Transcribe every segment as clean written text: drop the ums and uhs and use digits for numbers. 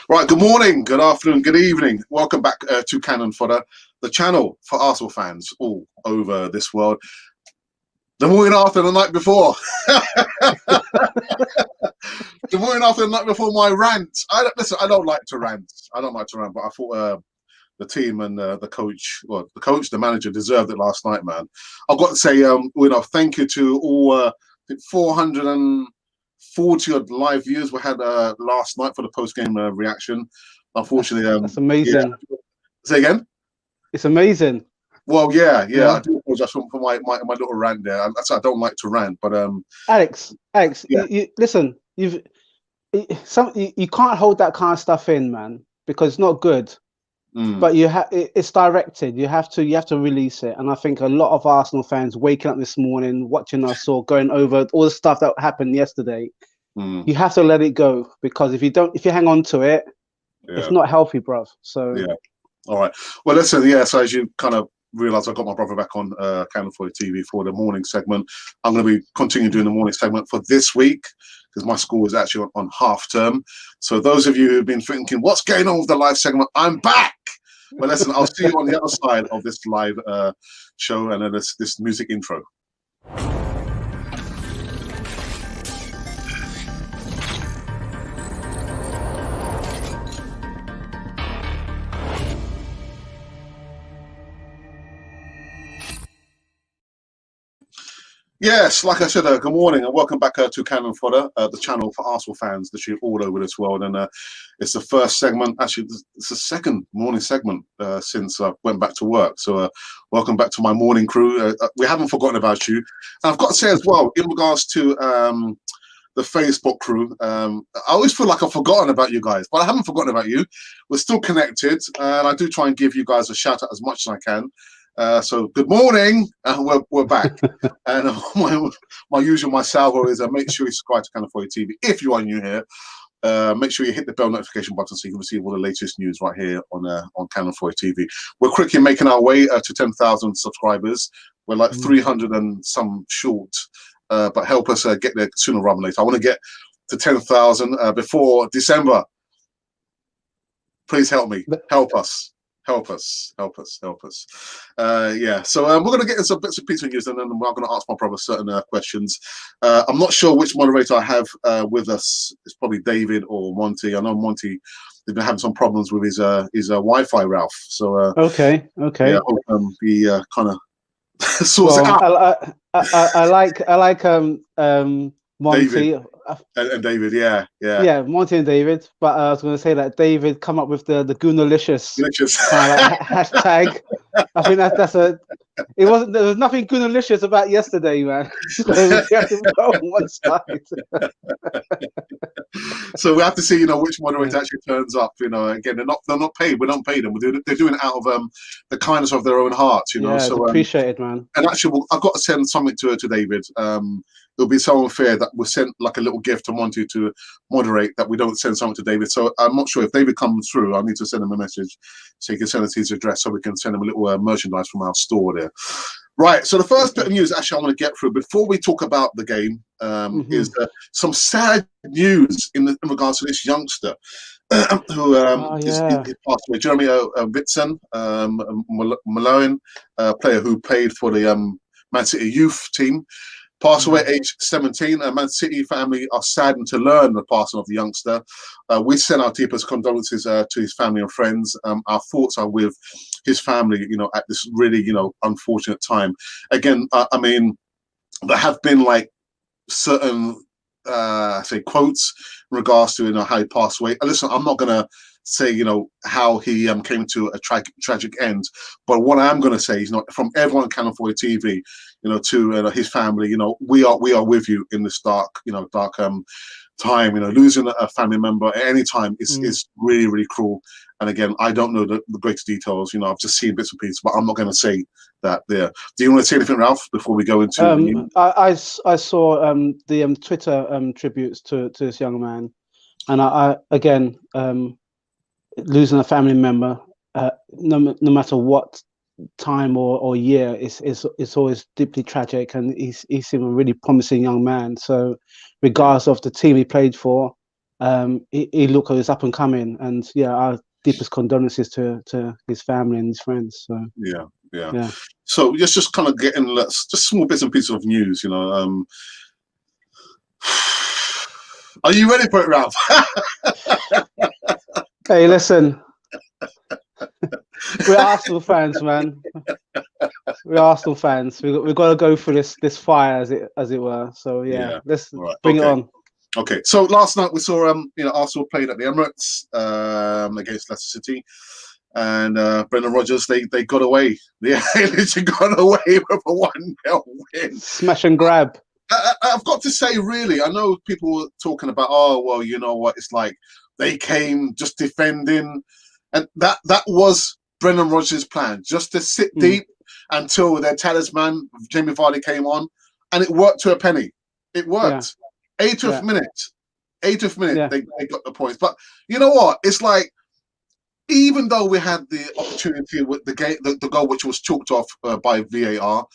Right, good morning, good afternoon, good evening. Welcome back to Cannon Fodder, the channel for Arsenal fans all over this world. The morning after the night before. The morning after the night before my rant. Listen, I don't like to rant. I don't like to rant, but I thought the team and the coach, the manager deserved it last night, man. I've got to say, thank you to all 440 odd live views we had last night for the post-game reaction. Unfortunately, that's amazing. Yeah. Say again? It's amazing. Well, yeah. I do apologize for my little rant there. I don't like to rant, but Alex, yeah. listen, you can't hold that kind of stuff in, man, because it's not good. But it's directed. You have to release it. And I think a lot of Arsenal fans waking up this morning, watching us or going over all the stuff that happened yesterday. You have to let it go, because if you hang on to it, it's not healthy, bruv. So yeah. All right. Well, listen, so as you kind of realize, I got my brother back on Cannon Fodder TV for the morning segment. I'm going to be continuing doing the morning segment for this week, because my school is actually on half term. So those of you who've been thinking, what's going on with the live segment? I'm back. But listen, I'll see you on the other side of this live show and then this music intro. Yes, like I said, good morning and welcome back to Cannon Fodder, the channel for Arsenal fans literally all over this world. And it's the first segment, actually, it's the second morning segment since I went back to work. So welcome back to my morning crew. We haven't forgotten about you. And I've got to say as well, in regards to the Facebook crew, I always feel like I've forgotten about you guys, but I haven't forgotten about you. We're still connected, and I do try and give you guys a shout out as much as I can. So good morning, and we're back. And my usual, my salvo is make sure you subscribe to Cannon Fodder TV if you are new here. Make sure you hit the bell notification button so you can receive all the latest news right here on Cannon Fodder TV. We're quickly making our way to 10,000 subscribers. We're like 300 and some short, but help us get there sooner rather than later. I want to get to 10,000 before December. Please help me. Help us. Help us. Yeah, so we're going to get into some bits and pieces of news, and then I'm going to ask my brother certain questions. I'm not sure which moderator I have with us. It's probably David or Monty. I know Monty, they've been having some problems with his Wi-Fi, Ralph. So okay. Yeah, I hope he kind of sorts it out. I like Monty. David. And David, yeah. Monty and David. But I was going to say that David come up with the Goonalicious hashtag. I think there was nothing Goonalicious about yesterday, man. So we have to go on one side. So we have to see, which moderator actually turns up. Again, they're not paid. We don't pay them. They're doing it out of the kindness of their own hearts. Yeah, so appreciated, man. And actually, I've got to send something to David. It'll be so unfair that we sent like a little gift to Monty to moderate that we don't send something to David. So I'm not sure if David comes through. I need to send him a message so he can send us his address so we can send him a little merchandise from our store there. Right. So the first bit of news actually I want to get through before we talk about the game is some sad news in regards to this youngster who is passed away. Jeremy Whitson, Malone, player who played for the Man City youth team. Passed away at age 17. Man City family are saddened to learn the passing of the youngster. We send our deepest condolences to his family and friends. Our thoughts are with his family, at this really, unfortunate time. Again, I mean, there have been like certain, say, quotes in regards to, how he passed away. Listen, I'm not gonna say, how he came to a tragic end, but what I am gonna say is, from everyone on Cannon Fodder TV, to his family, we are with you in this dark time. Losing a family member at any time is really, really cruel. And again, I don't know the greater details. I've just seen bits and pieces, but I'm not going to say that there. Do you want to say anything, Ralph, before we go into? I saw the Twitter tributes to this young man, and I again, losing a family member, no matter what time or year, it's always deeply tragic, and he's a really promising young man. So regardless of the team he played for, he looked like he was up and coming, and yeah, our deepest condolences to his family and his friends. So yeah. So just kind of getting just small bits and pieces of news, you know. Are you ready for it, Ralph? Hey, listen, we're Arsenal fans, man. We're Arsenal fans. We've got to go through this fire, as it were. So yeah. Let's bring it on. Okay, so last night we saw Arsenal played at the Emirates against Leicester City, and Brendan Rodgers they got away. They literally got away with a 1-0 win. Smash and grab. I've got to say, really, I know people were talking about, oh well, you know what, it's like they came just defending, and that was Brendan Rodgers' plan, just to sit deep until their talisman Jamie Vardy came on, and it worked to a penny. It worked. 80th minute, they got the points. But you know what? It's like, even though we had the opportunity with the game, the goal which was chalked off by VAR,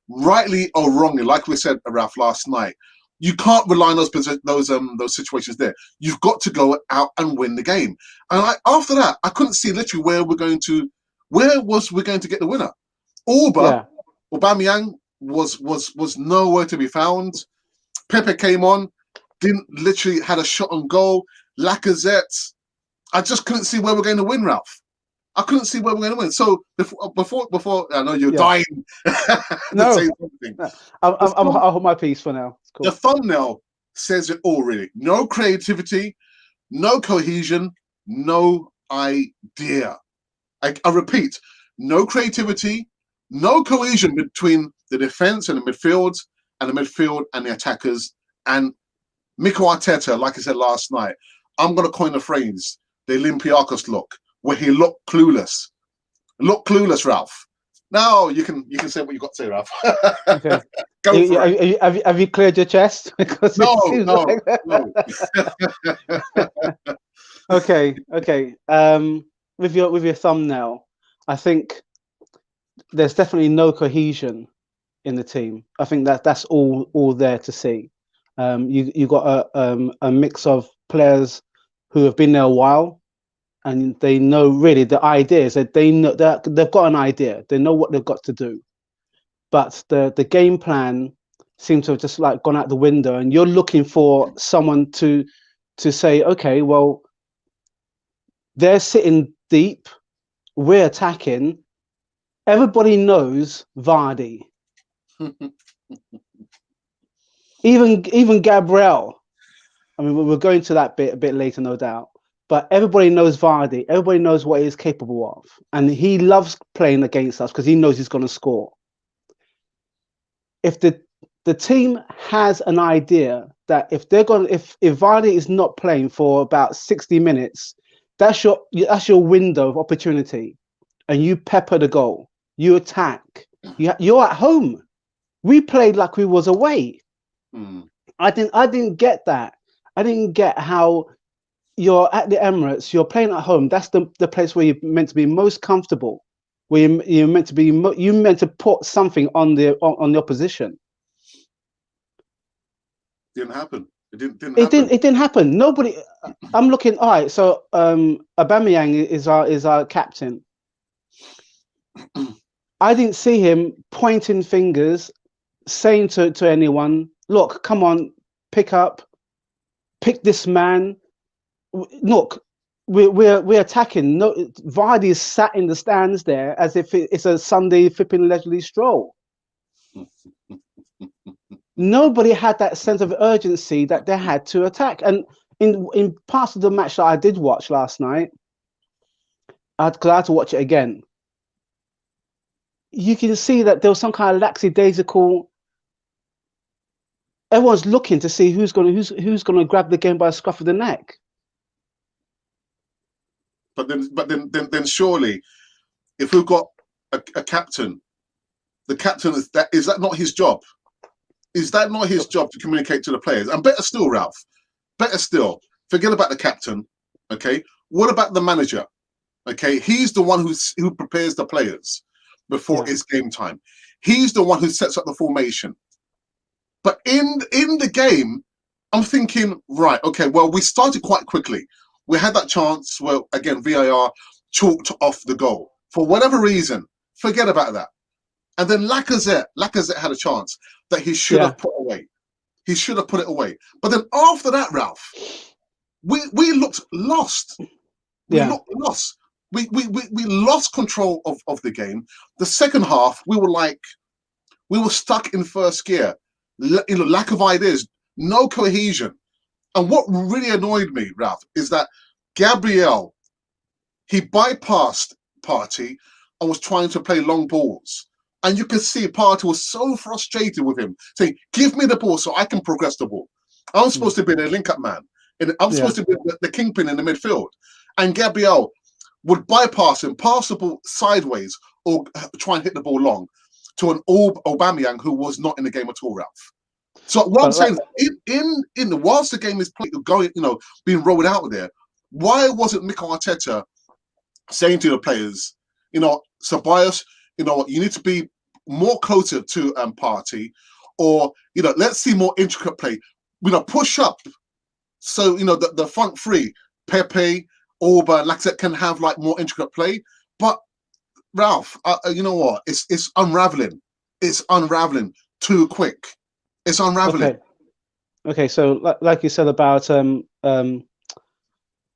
rightly or wrongly, like we said, Ralph, last night, you can't rely on those situations there. You've got to go out and win the game. And after that, I couldn't see literally where we're going to get the winner. Aubameyang was nowhere to be found. Pepe came on, had a shot on goal. Lacazette, I just couldn't see where we're going to win, Ralph. I couldn't see where we're going to win. So before I know you're dying to say something. I'll hold my peace for now. Cool. The thumbnail says it all, really. No creativity, no cohesion, no idea. I repeat, no creativity, no cohesion between the defense and the midfield and the attackers. And Mikel Arteta, like I said last night, I'm going to coin the phrase, the Olympiacos look, where he looked clueless. Ralph. Now you can say what you got to say, Ralph. Okay. Go for it. Have you cleared your chest? Because no. Okay. With your thumbnail, I think there's definitely no cohesion in the team. I think that's all there to see. You got a mix of players who have been there a while, and they know really the ideas that they know that they've got an idea. They know what they've got to do, but the game plan seems to have just like gone out the window. And you're looking for someone to say, okay, well, they're sitting deep, we're attacking. Everybody knows Vardy. Even Gabriel. I mean, we're going to that bit a bit later, no doubt. But everybody knows Vardy. Everybody knows what he's capable of, and he loves playing against us because he knows he's going to score. If the team has an idea that if Vardy is not playing for about 60 minutes, that's your window of opportunity, and you pepper the goal, you attack. You're at home. We played like we was away. I didn't get that. I didn't get how you're at the Emirates, you're playing at home. That's the place where you're meant to be most comfortable. Where you're meant to be, you meant to put something on the opposition. Didn't happen. It didn't happen. Nobody. I'm looking. All right. So Aubameyang is our captain. I didn't see him pointing fingers, saying to anyone, "Look, come on, pick this man." Look, we're attacking. No, Vardy is sat in the stands there as if it's a Sunday flipping leisurely stroll. Nobody had that sense of urgency that they had to attack. And in parts of the match that I did watch last night, because I had to watch it again, you can see that there was some kind of lackadaisical. Everyone's looking to see who's going to grab the game by the scruff of the neck. But then surely, if we've got a captain, the captain is that not his job? Is that not his job to communicate to the players? And better still, Ralph, forget about the captain. Okay, what about the manager? Okay, he's the one who prepares the players before it's game time. He's the one who sets up the formation. But in the game, I'm thinking, right, okay, well, we started quite quickly. We had that chance where, again, VAR chalked off the goal. For whatever reason, forget about that. And then Lacazette had a chance that he should have put away. He should have put it away. But then after that, Ralph, we looked lost. We looked lost. We lost control of the game. The second half, we were stuck in first gear. Lack of ideas, no cohesion. And what really annoyed me, Ralph, is that Gabriel, he bypassed Partey and was trying to play long balls. And you could see Partey was so frustrated with him, saying, give me the ball so I can progress the ball. I'm supposed to be the link-up man. And I'm supposed to be the kingpin in the midfield. And Gabriel would bypass him, pass the ball sideways, or try and hit the ball long to an Aubameyang who was not in the game at all, Ralph. So what I'm saying is, whilst the game is going, being rolled out there, why wasn't Mikel Arteta saying to the players, Ceballos, you know what, you need to be more closer to Partey, or let's see more intricate play. Push up, so the front three, Pepe, Orba, Lacazette can have like more intricate play. But Ralph, you know what? It's unraveling. It's unraveling too quick. It's unraveling. Okay. So like you said about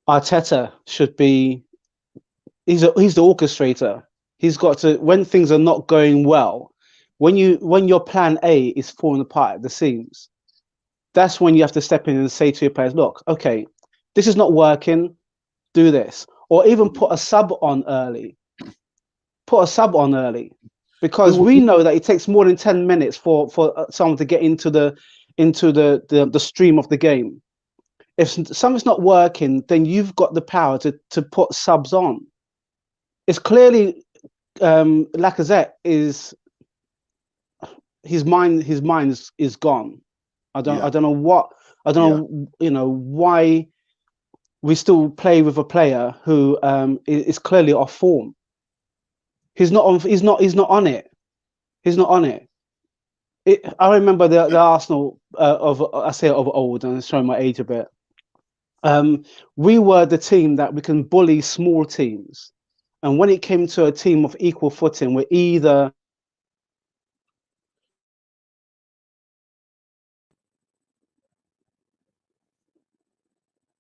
Arteta should be. He's the orchestrator. He's got to, when things are not going well, when your plan A is falling apart at the seams, that's when you have to step in and say to your players, look, okay, this is not working, do this. Or even put a sub on early. Because we know that it takes more than 10 minutes for someone to get into the stream of the game. If something's not working, then you've got the power to put subs on. It's clearly Lacazette is his mind is gone. I don't know why we still play with a player who is clearly off form. He's not on it. I remember the Arsenal of old, and it's showing my age a bit. We were the team that we can bully small teams. And when it came to a team of equal footing, we're either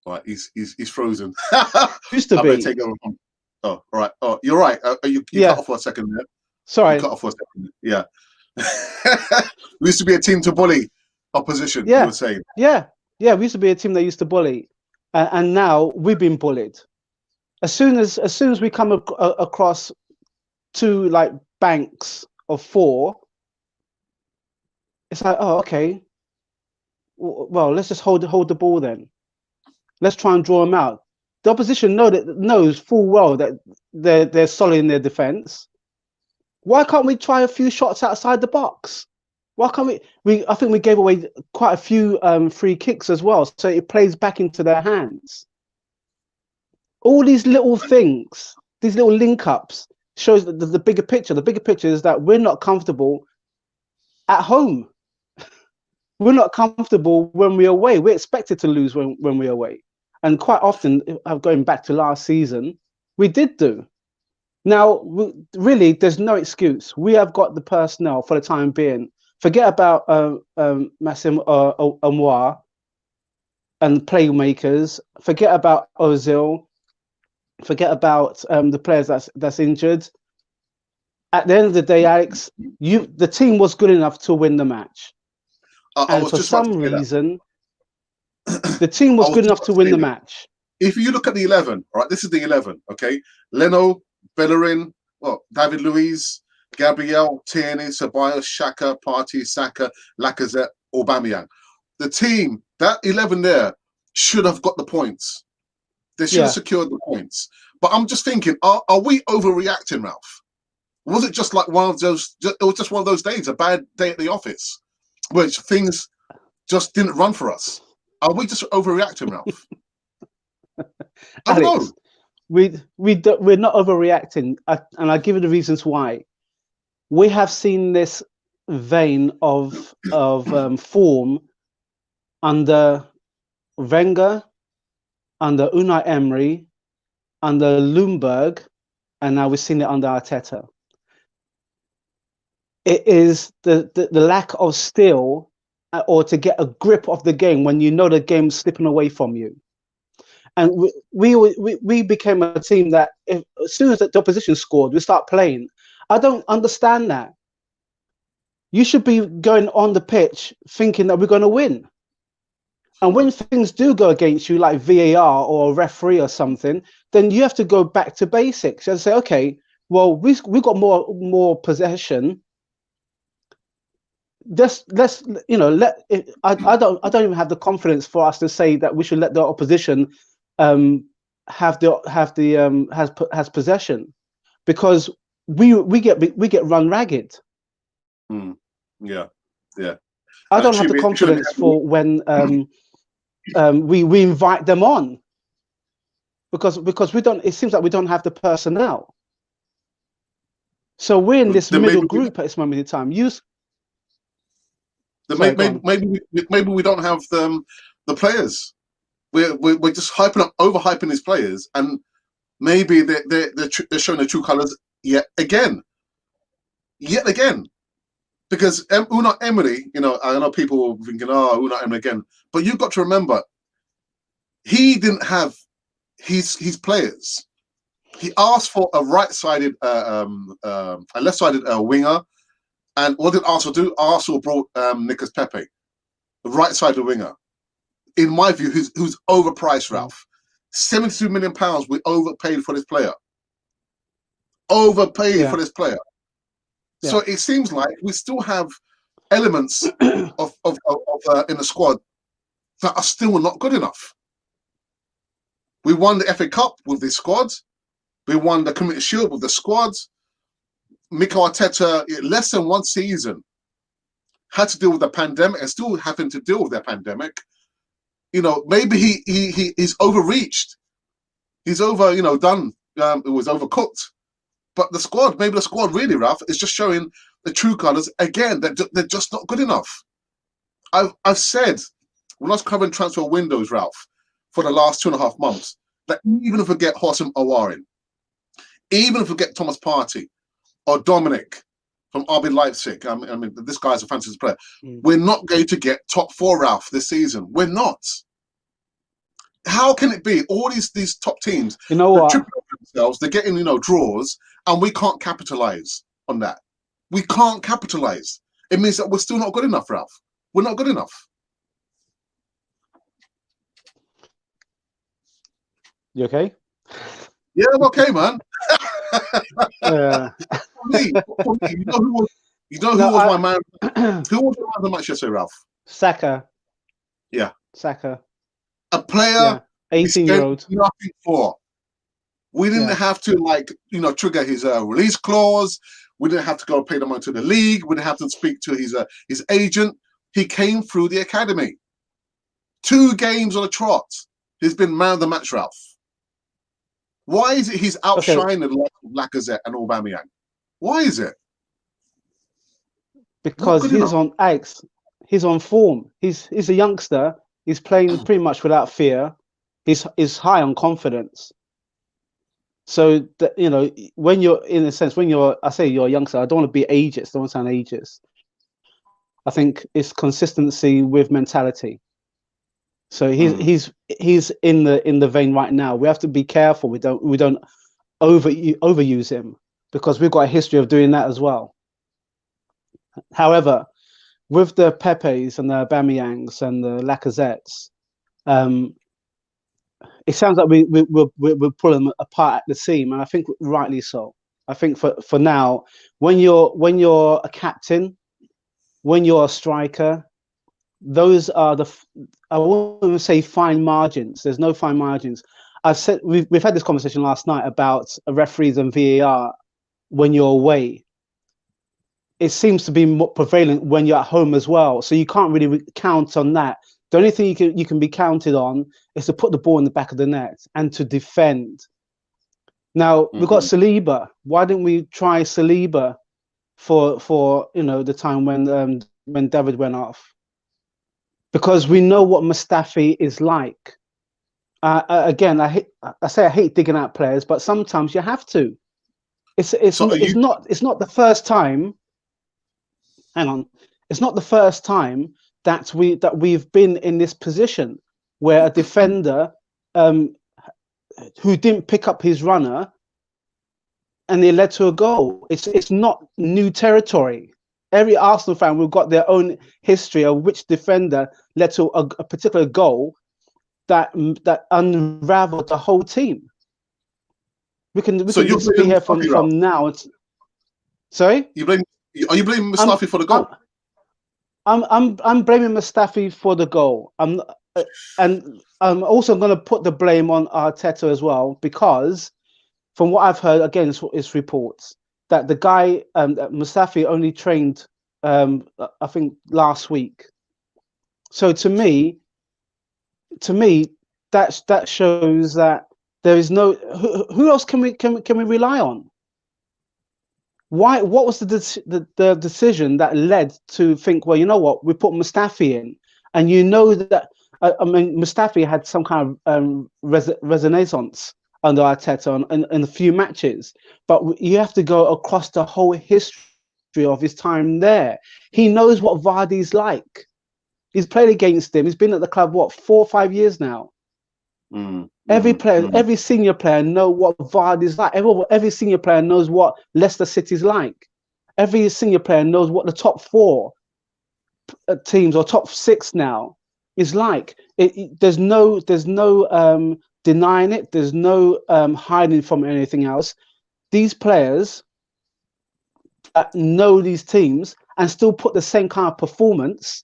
Right, he's frozen. used to I be. better take over. Oh, all right. Oh, you're right. You cut off for a second there. Sorry. You cut off for a second. Yeah. We used to be a team to bully opposition. Yeah. You were saying. Yeah. We used to be a team that used to bully, and now we've been bullied. As soon as we come across two like banks of four, it's like, oh, okay. Well, let's just hold the ball then. Let's try and draw them out. The opposition knows full well that they're solid in their defense. Why can't we try a few shots outside the box? Why can't we? I think we gave away quite a few free kicks as well, so it plays back into their hands. All these little things, these little link-ups, shows the bigger picture. The bigger picture is that we're not comfortable at home. We're not comfortable when we're away. We're expected to lose when we're away. And quite often, going back to last season, we did do. Now, really, there's no excuse. We have got the personnel for the time being. Forget about Massim Amwa and playmakers. Forget about Ozil. Forget about the players that's injured. At the end of the day, Alex, the team was good enough to win the match. And for some reason, the team was good enough to win the match. If you look at the 11, all right, this is the 11, okay? Leno, Bellerin, David Luiz, Gabriel, Tierney, Ceballos, Xhaka, Partey, Saka, Lacazette, Aubameyang. The team, that 11 there, should have got the points. They should have secured the points. But I'm just thinking, are we overreacting, Ralph? Was it just like one of those? It was just one of those days, a bad day at the office, which things just didn't run for us. Are we just overreacting, Ralph? I don't know. We're not overreacting, and I'll give you the reasons why. We have seen this vein of form under Wenger, under Unai Emery, under Ljungberg, and now we've seen it under Arteta. It is the lack of steel or to get a grip of the game when you know the game's slipping away from you. And we became a team that as soon as the opposition scored, we start playing. I don't understand that. You should be going on the pitch thinking that we're going to win. And when things do go against you, like VAR or a referee or something, then you have to go back to basics and say, okay, well, we got more possession. Let's I don't even have the confidence for us to say that we should let the opposition has possession, because we get run ragged. Yeah. I don't have the confidence for when we invite them on, because we don't. It seems like we don't have the personnel. So we're in this middle group at this moment in time. Maybe we don't have the players. We're just overhyping these players, and maybe they're showing their true colours yet again. Because Unai Emery, I know people were thinking, oh, Unai Emery again, but you've got to remember, he didn't have his players. He asked for a right-sided, a left-sided winger, and what did Arsenal do? Arsenal brought Nicolas Pepe, the right-sided winger. In my view, who's overpriced, Ralph. £72 million we overpaid for this player. For this player. Yeah. So it seems like we still have elements of in the squad that are still not good enough. We won the FA Cup with this squad. We won the Community Shield with the squad. MIKEL ARTETA, less than one season, had to deal with the pandemic and still having to deal with the pandemic. Maybe he's overreached. He's done. It was overcooked. But maybe the squad really, Ralph, is just showing the true colours again. They're just not good enough. I've said, when I was covering transfer windows, Ralph, for the last 2.5 months, that even if we get Houssem Aouar, even if we get Thomas Partey or Dominic from RB Leipzig, I mean, this guy's a fantasy player, we're not going to get top 4, Ralph, this season. We're not. How can it be all these top teams? You know what? Tripping over themselves, they're getting draws, and we can't capitalize on that. We can't capitalize. It means that we're still not good enough, Ralph. We're not good enough. You okay? Yeah, I'm okay, man. For me, you know who was my man? Who was my man of the match yesterday, Ralph? Saka. Yeah. Saka. A player 18-year-old. Nothing for. We didn't have to trigger his release clause. We didn't have to go pay the money to the league. We didn't have to speak to his agent. He came through the academy. 2 games on a trot. He's been man of the match, Ralph. Why is it he's outshining Lacazette and Aubameyang? Why is it? Because he's on X. He's on form. He's a youngster. He's playing pretty much without fear. He's high on confidence. So that, when you're in a sense, I say you're a youngster, I don't want to be ageist. I don't want to sound ageist. I think it's consistency with mentality. So he's in the vein right now. We have to be careful. We don't overuse him, because we've got a history of doing that as well. However, with the Pepes and the Aubameyangs and the Lacazettes, it sounds like we're pulling them apart at the seam, and I think rightly so. I think for now, when you're a captain, when you're a striker, those are I won't say fine margins. There's no fine margins. I've said we've had this conversation last night about referees and VAR when you're away. It seems to be more prevalent when you're at home as well. So you can't really count on that. The only thing you can be counted on is to put the ball in the back of the net and to defend. Now we've got Saliba. Why didn't we try Saliba for the time when David went off? because we know what Mustafi is like. Again, I hate digging out players, but sometimes you have to. It's not the first time. Hang on, it's not the first time that we've been in this position where a defender who didn't pick up his runner and it led to a goal. It's not new territory. Every Arsenal fan will got their own history of which defender led to a particular goal that unraveled the whole team. We can just be here from now. Sorry? Are you blaming Mustafi for the goal? I'm blaming Mustafi for the goal. And I'm also going to put the blame on Arteta as well, because from what I've heard, again, it's reports that the guy Mustafi only trained I think last week. So to me that shows that there is no who else can we rely on? Why? What was the decision that led to think, well, you know what, we put Mustafi in, and you know that I mean Mustafi had some kind of renaissance under Arteta in a few matches, but you have to go across the whole history of his time there. He knows what Vardy's like. He's played against him. He's been at the club, what, 4 or 5 years now. Every senior player knows what Vardy's like. Every senior player knows what Leicester City's like. Every senior player knows what the top 4 teams or top 6 now is like. There's no denying it. There's no hiding from anything else. These players that know these teams and still put the same kind of performance,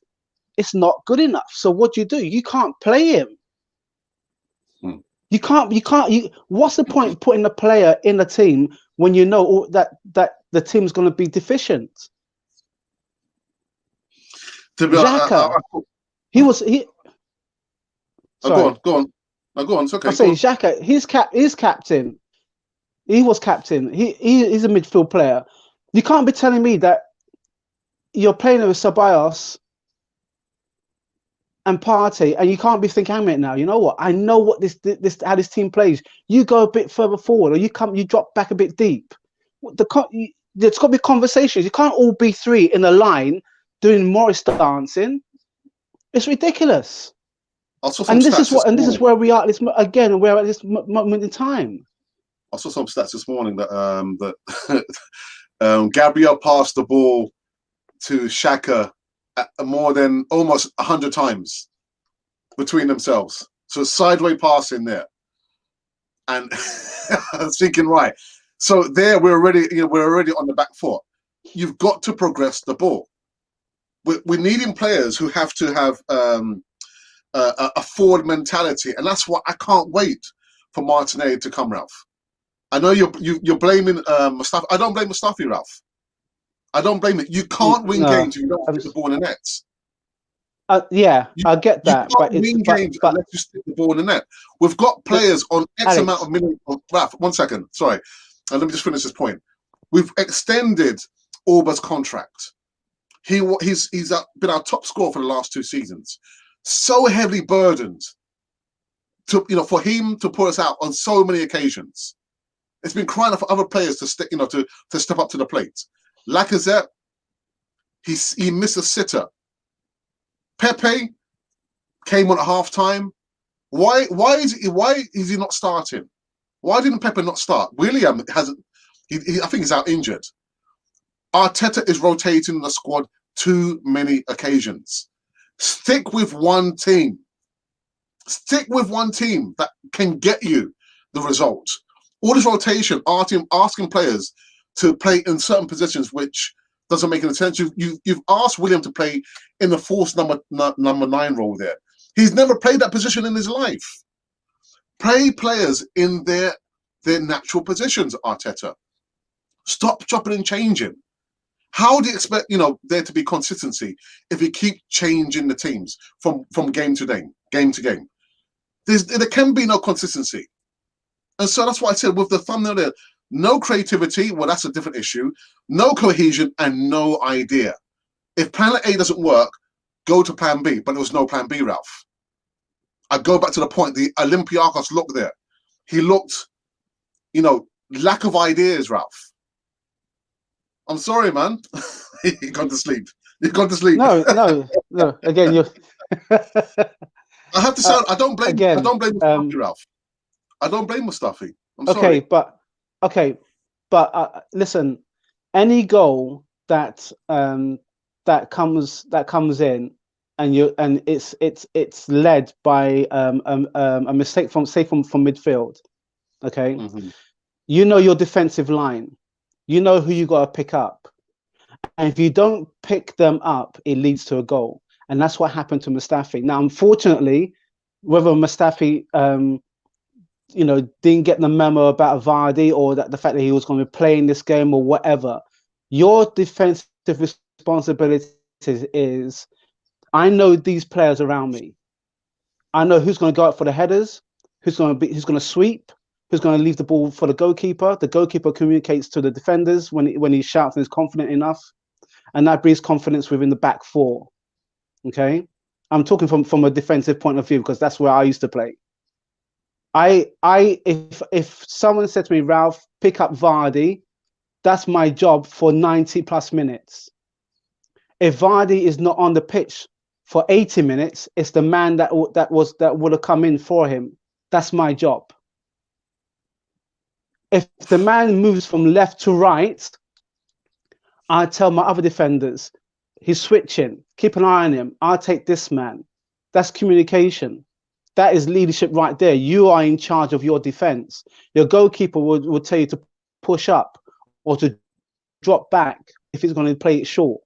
it's not good enough. So what do? You can't play him. You can't. What's the point of putting a player in a team when you know that the team's going to be deficient? Xhaka, he was. Go on. It's okay. I say Xhaka. He's captain. He was captain. He's a midfield player. You can't be telling me that you're playing with Ceballos and Partey, and you can't be thinking, "Hang a minute now. You know what? I know what how this team plays. You go a bit further forward, or you drop back a bit deep." There's got to be conversations. You can't all be 3 in a line doing Morris dancing. It's ridiculous. And this is where we are. We're at this moment in time. I saw some stats this morning that Gabriel passed the ball to Xhaka more than almost 100 times between themselves. So sideways passing there, and I was thinking, right. So there we're already on the back foot. You've got to progress the ball. We're needing players who have to have a forward mentality, and that's what I can't wait for Martinelli to come, Ralph. I know you're blaming Mustafi. I don't blame Mustafi, Ralph. I don't blame it. You can't win games if you don't stick the ball in the nets. I get that. You can't win games unless you stick the ball in the net. We've got players on X amount of minutes. Ralph, 1 second. Sorry. And let me just finish this point. We've extended Orba's contract. He's been our top scorer for the last 2 seasons. So heavily burdened for him to put us out on so many occasions. It's been crying out for other players to stick, to step up to the plate. Lacazette, he missed a sitter. Pepe came on at half time. Why is he not starting? Why didn't Pepe not start? William hasn't. I think he's out injured. Arteta is rotating the squad too many occasions. Stick with one team. Stick with one team that can get you the result. All this rotation, asking players to play in certain positions, which doesn't make any sense. You've asked William to play in the false number 9 role there. He's never played that position in his life. Play players in their natural positions, Arteta. Stop chopping and changing. How do you expect there to be consistency if you keep changing the teams from game to game? There can be no consistency. And so that's why I said with the thumbnail there, no creativity, well, that's a different issue. No cohesion and no idea. If plan A doesn't work, go to plan B, but there was no plan B, Ralph. I go back to the point, the Olympiacos look there. He looked, you know, lack of ideas, Ralph. I'm sorry, man. He gone to sleep. He's gone to sleep. No. Again, you. I have to say, I don't blame Mustafi, Ralph. I don't blame Mustafi. I'm sorry. But listen, any goal that comes in and it's led by a mistake from midfield, okay? You know your defensive line. You know who you got to pick up. And if you don't pick them up, it leads to a goal. And that's what happened to Mustafi. Now, unfortunately, whether Mustafi, you know, didn't get the memo about Vardy, or that the fact that he was going to be playing this game or whatever, your defensive responsibility is, I know these players around me. I know who's going to go out for the headers, who's going to sweep, who's going to leave the ball for the goalkeeper. The goalkeeper communicates to the defenders when he shouts and is confident enough, and that breeds confidence within the back four. Okay, I'm talking from a defensive point of view because that's where I used to play. If someone said to me, Ralph, pick up Vardy, that's my job for 90+ minutes. If Vardy is not on the pitch for 80 minutes, it's the man that would have come in for him. That's my job. If the man moves from left to right, I tell my other defenders, he's switching, keep an eye on him. I'll take this man. That's communication. That is leadership right there. You are in charge of your defense. Your goalkeeper would tell you to push up or to drop back if he's going to play it short.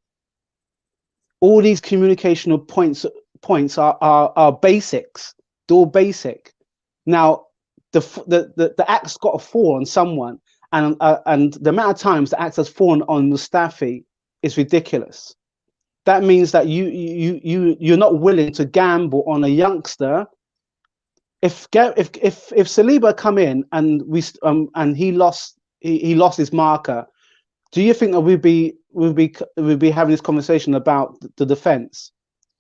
All these communicational points are basics. They're all basic. Now, the axe got to fall on someone, and the amount of times the axe has fallen on Mustafi is ridiculous. That means that you're not willing to gamble on a youngster. If Saliba come in and he lost his marker, do you think that we'd be having this conversation about the defense?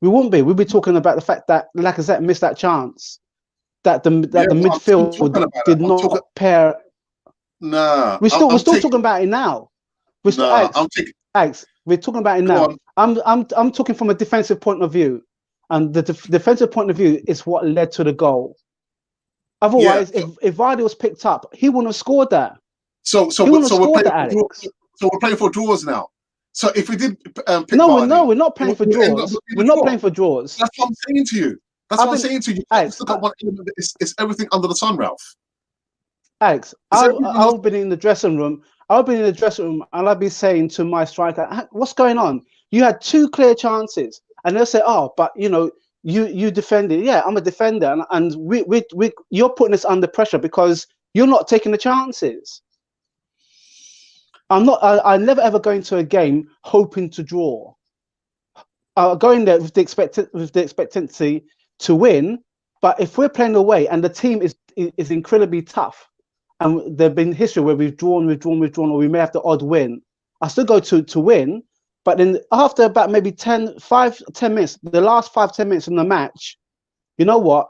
We wouldn't be. We'd be talking about the fact that Lacazette missed that chance, that the midfield did not pair. Nah, we're still talking about it now. We're talking about it now. I'm talking from a defensive point of view, and the defensive point of view is what led to the goal. Otherwise, if Vardy was picked up, he wouldn't have scored that. So we're playing for draws now. So if we did pick Vardy, we're not playing for draws. We're not playing for draws. That's what I'm saying to you. It's everything under the sun, Ralph. Alex, I've been in the dressing room. And I'll be saying to my striker, "What's going on? You had 2 clear chances," and they'll say, "Oh, but you know, you defended." Yeah, I'm a defender, and you're putting us under pressure because you're not taking the chances. I never ever go into a game hoping to draw. I'll go in there with the expectancy to win. But if we're playing away and the team is incredibly tough, and there've been history where we've drawn, or we may have the odd win, I still go to win. But then after about maybe 10 minutes, the last 5-10 minutes in the match, you know what?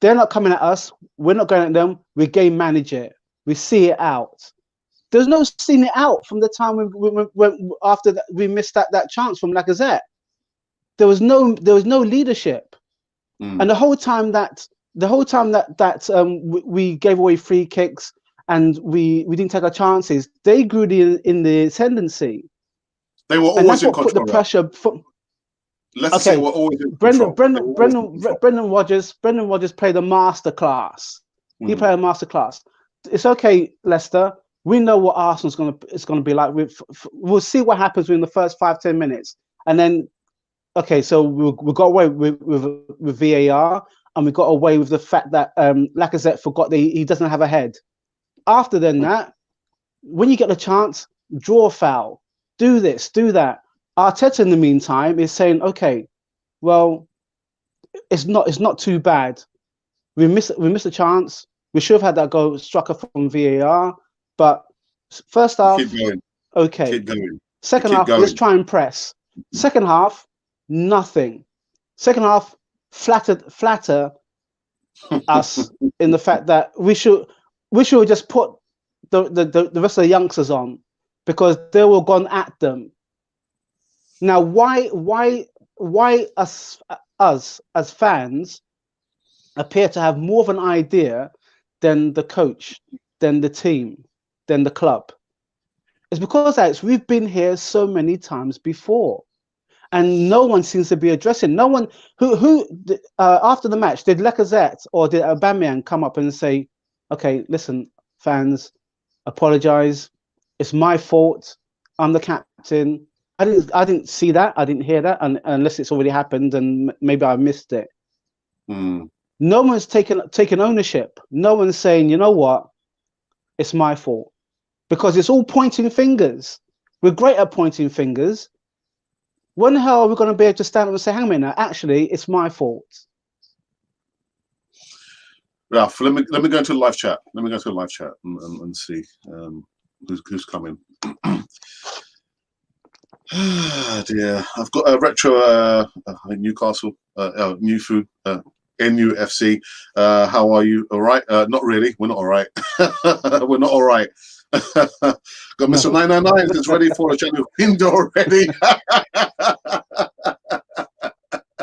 They're not coming at us. We're not going at them. We game manage it. We see it out. There's no seeing it out from the time after we missed that chance from Lacazette. There was no leadership, and the whole time that we gave away free kicks and we didn't take our chances, they grew in the ascendancy. They were always in control. Put the pressure. Let's say we're always in control. Brendan Rodgers played a masterclass. He played a masterclass. It's okay, Leicester. We know what Arsenal's going to be like. We'll see what happens within the first 5-10 minutes, and then so we got away with VAR, and we got away with the fact that Lacazette forgot that he doesn't have a head. After that, when you get the chance, draw a foul, do this, do that. Arteta, in the meantime, is saying, okay, well, it's not too bad. We missed a chance. We should have had that goal struck from VAR. But first half, okay. Second half, let's try and press. Second half, nothing. Second half, flatter us in the fact that we should just put the rest of the youngsters on, because they were gone at them. Now, why us as fans appear to have more of an idea than the coach, than the team, than the club? It's because, Alex, we've been here so many times before, and no one seems to be addressing. No one who after the match, did Lacazette or did Aubameyang come up and say, "Okay, listen, fans, apologize. It's my fault. I'm the captain." I didn't see that. I didn't hear that, unless it's already happened and maybe I missed it. No one's taken ownership. No one's saying, you know what, it's my fault, because it's all pointing fingers. We're great at pointing fingers. When the hell are we going to be able to stand up and say, hang on a minute, actually, it's my fault? Ralph, let me go into the live chat. Let me go to the live chat and see who's coming. Dear, I've got a retro Newcastle, new food, NUFC. How are you? All right? Not really. We're not all right. We're not all right. Got Mr. 999 is ready for a January window already.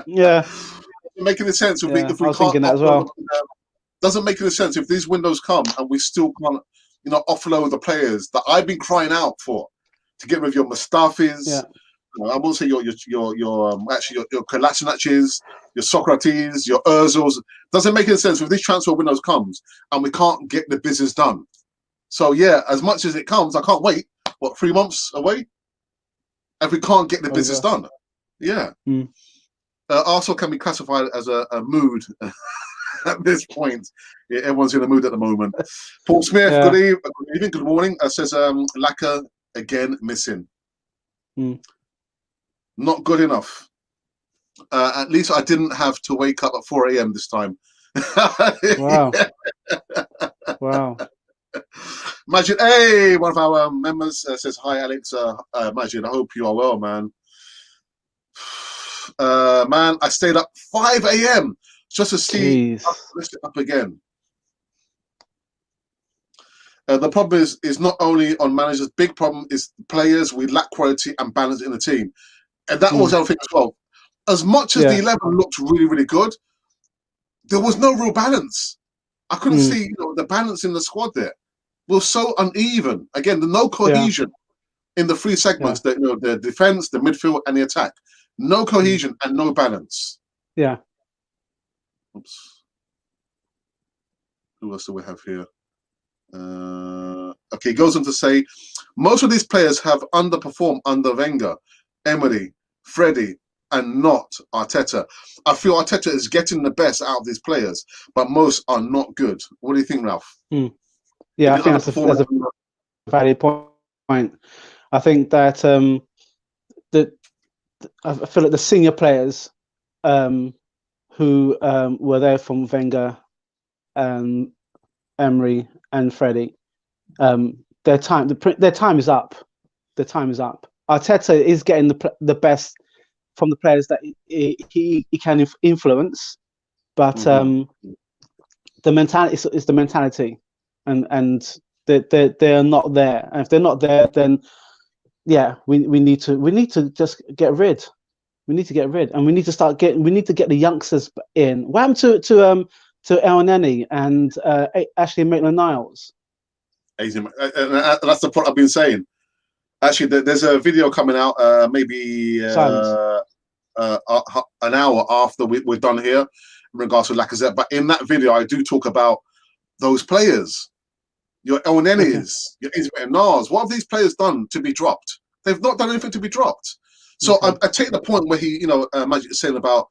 Yeah. Making any sense if we I was can't thinking that as well. Doesn't make any sense if these windows come and we still can't, offload the players that I've been crying out for, to get rid of your Mustafis. Yeah. I won't say your Kolasinacs, your Socrates, your Ozils. Doesn't make any sense if these transfer windows comes and we can't get the business done. So yeah, as much as it comes, I can't wait. What, 3 months away? If we can't get the business done, yeah. Also, can be classified as a mood at this point. Yeah, everyone's in a mood at the moment. Paul Smith, good evening, good morning. Says Laka again missing. Not good enough. At least I didn't have to wake up at 4 a.m. this time. Wow. Wow. Majid, hey, one of our members says, hi, Alex. Majid, I hope you are well, man. Man, I stayed up 5 a.m. just to see lift it up again. The problem is not only on managers. Big problem is players. We lack quality and balance in the team. And that was everything as well. As much as the 11 looked really, really good, there was no real balance. I couldn't see the balance in the squad there. It was so uneven. Again, the no cohesion in the three segments, the defense, the midfield, and the attack. No cohesion and no balance. Yeah. Oops. Who else do we have here? Okay, goes on to say, most of these players have underperformed under Wenger, Emery, Freddie, and not Arteta. I feel Arteta is getting the best out of these players, but most are not good. What do you think, Ralph? Yeah, I think that's a valid point. I think that I feel like the senior players who were there from Wenger, Emery, and Freddie, their time is up. Their time is up. Arteta is getting the best from the players that he can influence, but the mentality is the mentality, and they are not there. And if they're not there, then we need to just get rid. We need to get rid, and we need to start getting. We need to get the youngsters in. What happened to El Neni and Ashley Maitland-Niles? That's the point I've been saying. Actually, there's a video coming out maybe an hour after we're done here in regards to Lacazette. But in that video, I do talk about those players. Your El Nenis, your Ismail Nars. What have these players done to be dropped? They've not done anything to be dropped. So I take the point where he, Magic is saying about,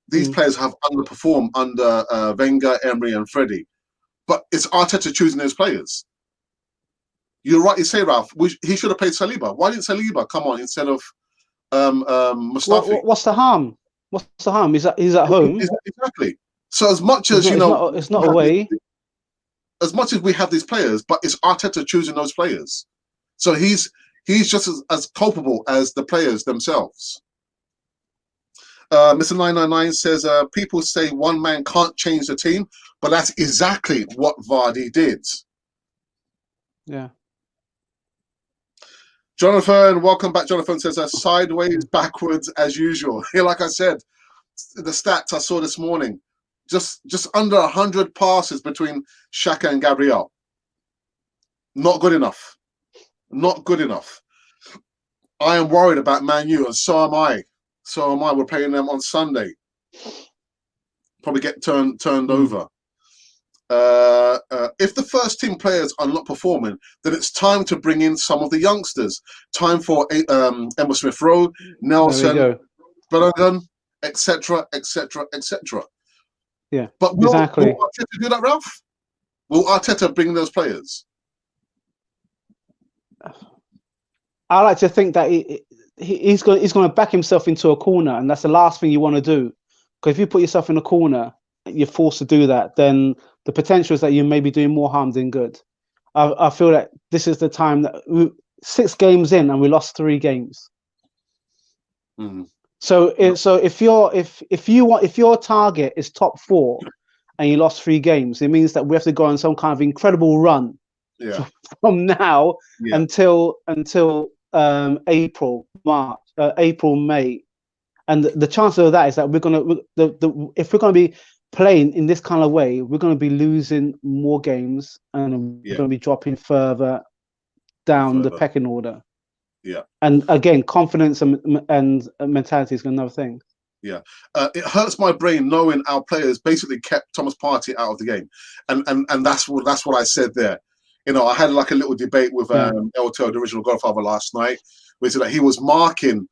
these players have underperformed under Wenger, Emery, and Freddie. But it's Arteta choosing those players. You're right, you say, Ralph. He should have played Saliba. Why didn't Saliba come on instead of Mustafi? What's the harm? What's the harm? He's at home. Exactly. So as much as it's not away. As much as we have these players, but it's Arteta choosing those players. So he's just as culpable as the players themselves. Mr. 999 says, people say one man can't change the team, but that's exactly what Vardy did. Yeah. Jonathan, welcome back. Jonathan says, sideways, backwards as usual. Here, like I said, the stats I saw this morning, just under 100 passes between Xhaka and Gabriel. Not good enough. Not good enough. I am worried about Man U, and so am I. So am I. We're playing them on Sunday. Probably get turned over. If the first team players are not performing, then it's time to bring in some of the youngsters. Time for Emma Smith-Rowe, Nelson, Bergen, etc., etc., etc. Yeah, but will exactly. Arteta do that, Ralph? Will Arteta bring those players? I like to think that he's going to back himself into a corner, and that's the last thing you want to do. Because if you put yourself in a corner, you're forced to do that, then the potential is that you may be doing more harm than good. I feel that this is the time that 6 games in and we lost 3 games. Mm. So if your target is top 4 and you lost 3 games, it means that we have to go on some kind of incredible run from now until April, May. And the chance of that is that if we're gonna be playing in this kind of way, we're gonna be losing more games and we're gonna be dropping further down the pecking order. Yeah. And again, confidence and mentality is another thing. Yeah. It hurts my brain knowing our players basically kept Thomas Partey out of the game, and that's what I said there. You know, I had like a little debate with Elto, the original Godfather, last night. We said that he was marking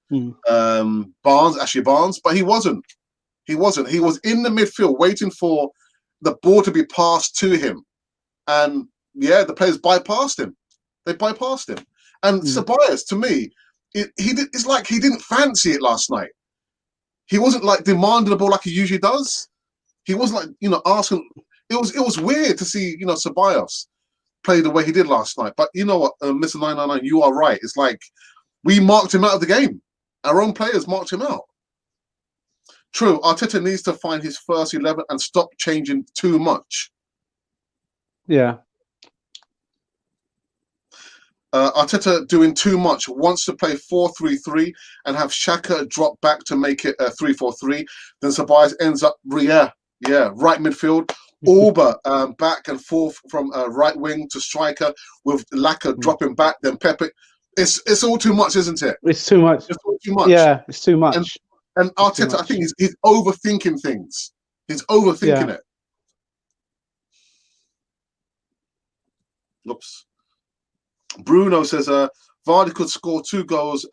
Barnes, but he wasn't. He wasn't. He was in the midfield waiting for the ball to be passed to him. And yeah, the players bypassed him. They bypassed him. And Ceballos, to me, it's like he didn't fancy it last night. He wasn't like demanding the ball like he usually does. He wasn't like, you know, asking. It was weird to see, you know, Ceballos play the way he did last night. But you know what, Mr. 999, you are right. It's like we marked him out of the game. Our own players marked him out. True, Arteta needs to find his first 11 and stop changing too much. Yeah. Arteta doing too much, wants to play 4-3-3 and have Xhaka drop back to make it 3-4-3. Then Ceballos ends up, right midfield. Auba back and forth from right wing to striker with Laka dropping back, then Pepe. It's all too much, isn't it? It's too much. It's all too much. Yeah, it's too much. And Arteta, I think he's overthinking things. He's overthinking it. Oops. Bruno says Vardy could score 2 goals,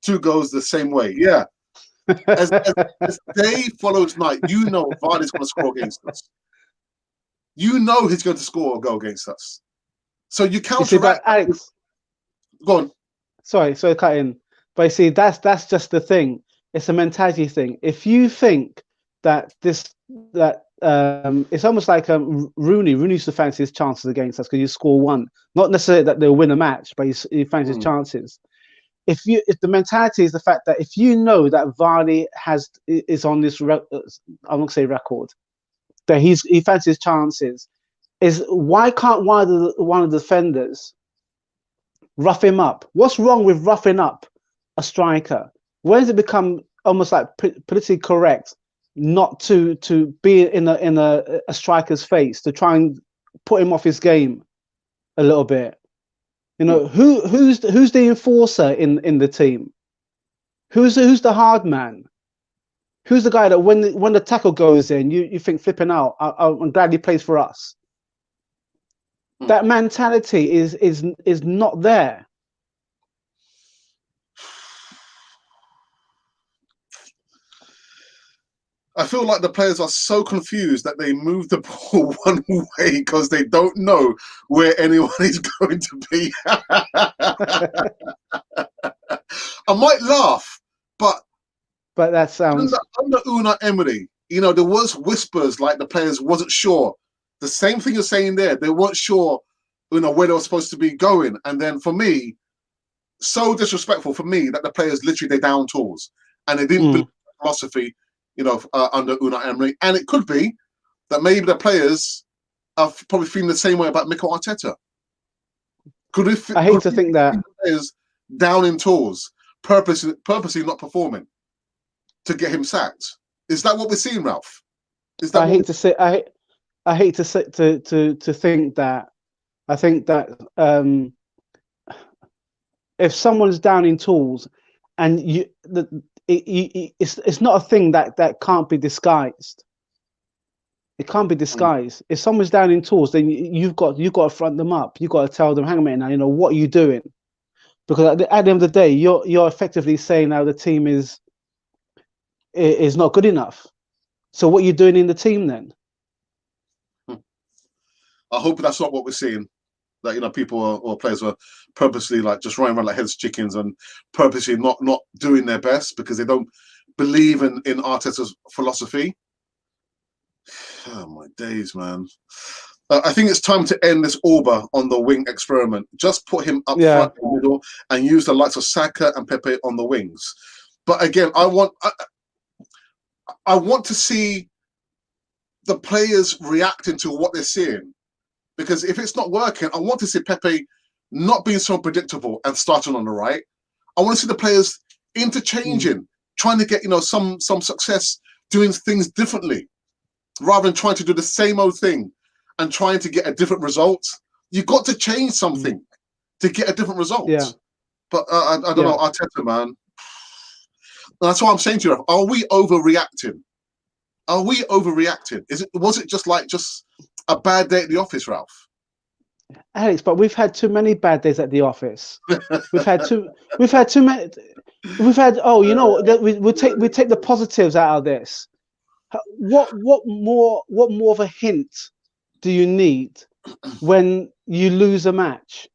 2 goals the same way. Yeah. As day follows night, you know Vardy's going to score against us. You know he's going to score a goal against us. So you counteract. Alex, go on. Sorry, cut in. But you see, that's just the thing. It's a mentality thing. If you think that it's almost like Rooney used to fancy his chances against us because you score 1. Not necessarily that they'll win a match, but he fancies his chances. If the mentality is the fact that if you know that Vardy is on this, I won't say record, that he fancies his chances, is why can't one of the defenders rough him up? What's wrong with roughing up a striker? When does it become almost like politically correct not to be in a striker's face to try and put him off his game a little bit? You know, who's the enforcer in the team? Who's the hard man? Who's the guy that when the tackle goes in, you think flipping out? I'm glad he plays for us. That mentality is not there. I feel like the players are so confused that they move the ball one way because they don't know where anyone is going to be. I might laugh, but that sounds under Unai Emery, you know, there was whispers like the players wasn't sure. The same thing you're saying there. They weren't sure, you know, where they were supposed to be going. And then for me, so disrespectful for me that the players literally they down tools and they didn't believe philosophy, under Unai Emery, and it could be that maybe the players are probably feeling the same way about Mikel Arteta. I hate to think that players down in tools, purposely not performing to get him sacked. Is that what we're seeing, Ralph? I hate to think that. I think that if someone's down in tools, and it's not a thing that can't be disguised. It can't be disguised. If someone's down in tools, then you've got to front them up. You've got to tell them, hang on a minute now, what are you doing? Because at the end of the day, you're effectively saying now the team is not good enough. So what are you doing in the team then? I hope that's not what we're seeing. That people or players are purposely just running around like heads chickens and purposely not doing their best because they don't believe in Arteta's philosophy. Oh my days, man! I think it's time to end this Auba on the wing experiment. Just put him up front in the middle and use the likes of Saka and Pepe on the wings. But again, I want to see the players reacting to what they're seeing. Because if it's not working, I want to see Pepe not being so predictable and starting on the right. I want to see the players interchanging, trying to get some success, doing things differently, rather than trying to do the same old thing and trying to get a different result. You've got to change something to get a different result. Yeah. But I don't know, Arteta, man. That's why I'm saying to you, are we overreacting? Are we overreacting? Was it just a bad day at the office, Ralph? Alex, but we've had too many bad days at the office. We've had too many. We take the positives out of this. What more of a hint do you need when you lose a match?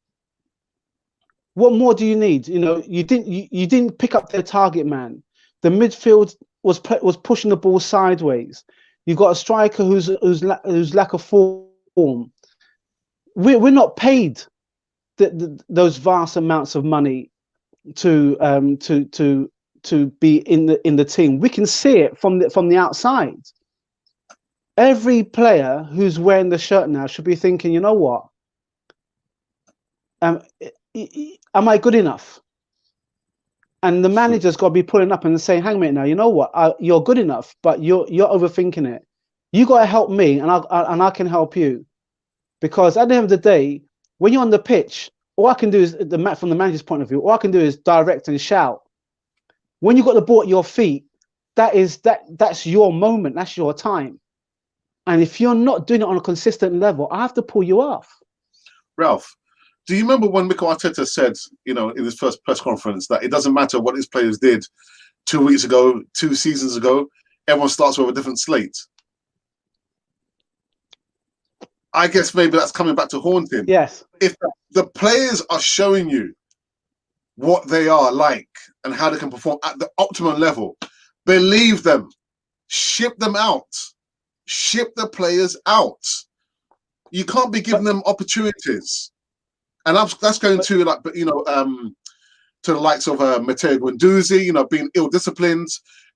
What more do you need? You didn't pick up their target man. The midfield was pushing the ball sideways. You've got a striker who's lack of form. We're not paid those vast amounts of money to be in the team. We can see it from the outside. Every player who's wearing the shirt now should be thinking, you know what? Am I good enough? And the manager's got to be pulling up and saying, hang a minute now, you know what? You're good enough, but you're overthinking it. You got to help me, and I can help you. Because at the end of the day, when you're on the pitch, all I can do is, from the manager's point of view, all I can do is direct and shout. When you've got the ball at your feet, that's your moment, that's your time. And if you're not doing it on a consistent level, I have to pull you off. Ralph, do you remember when Mikel Arteta said, in his first press conference, that it doesn't matter what his players did 2 weeks ago, 2 seasons ago, everyone starts with a different slate? I guess maybe that's coming back to haunt him. Yes. If the players are showing you what they are like and how they can perform at the optimum level, believe them. Ship them out. Ship the players out. You can't be giving them opportunities. And that's going to to the likes of Matteo Guendouzi, being ill-disciplined,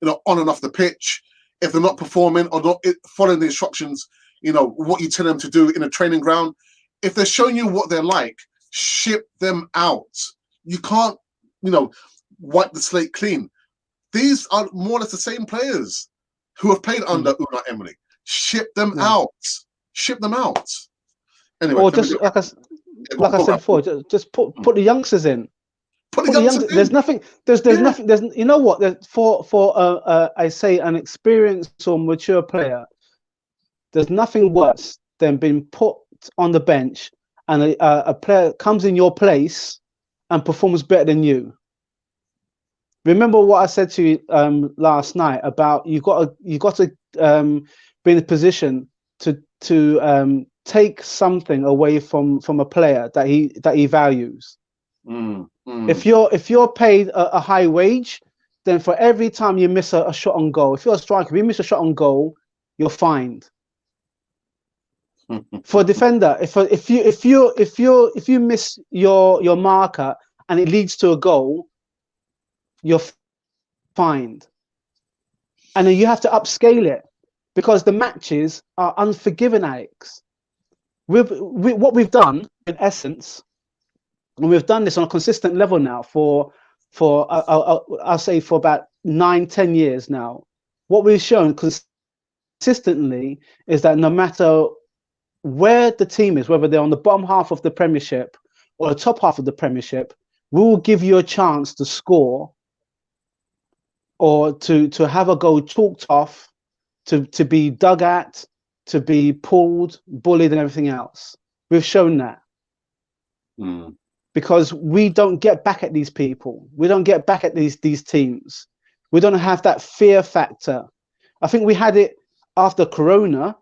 on and off the pitch. If they're not performing or not following the instructions, what you tell them to do in a training ground, if they're showing you what they're like, ship them out. You can't, wipe the slate clean. These are more or less the same players who have played under Unai Emery. Ship them out. Ship them out. Anyway, or just like I said before, just put the youngsters in. Put the youngsters in. There's nothing. There's nothing. There's for I say an experienced or mature player. There's nothing worse than being put on the bench and a player comes in your place and performs better than you. Remember what I said to you last night about you got to be in a position to take something away from a player that he values. If you're paid a high wage, then for every time you miss a shot on goal, if you're a striker, if you miss a shot on goal, you're fined. For a defender, if you miss your marker and it leads to a goal, you're fined. and then you have to upscale it because the matches are unforgiving, Alex. What we've done, in essence, and we've done this on a consistent level now for I'll say for about 9-10 years now. What we've shown consistently is that no matter where the team is, whether they're on the bottom half of the Premiership or the top half of the Premiership, we will give you a chance to score or to have a goal chalked off, to be dug at, to be pulled, bullied, and everything else. We've shown that. Because we don't get back at these people. We don't get back at these teams. We don't have that fear factor. I think we had it after Corona,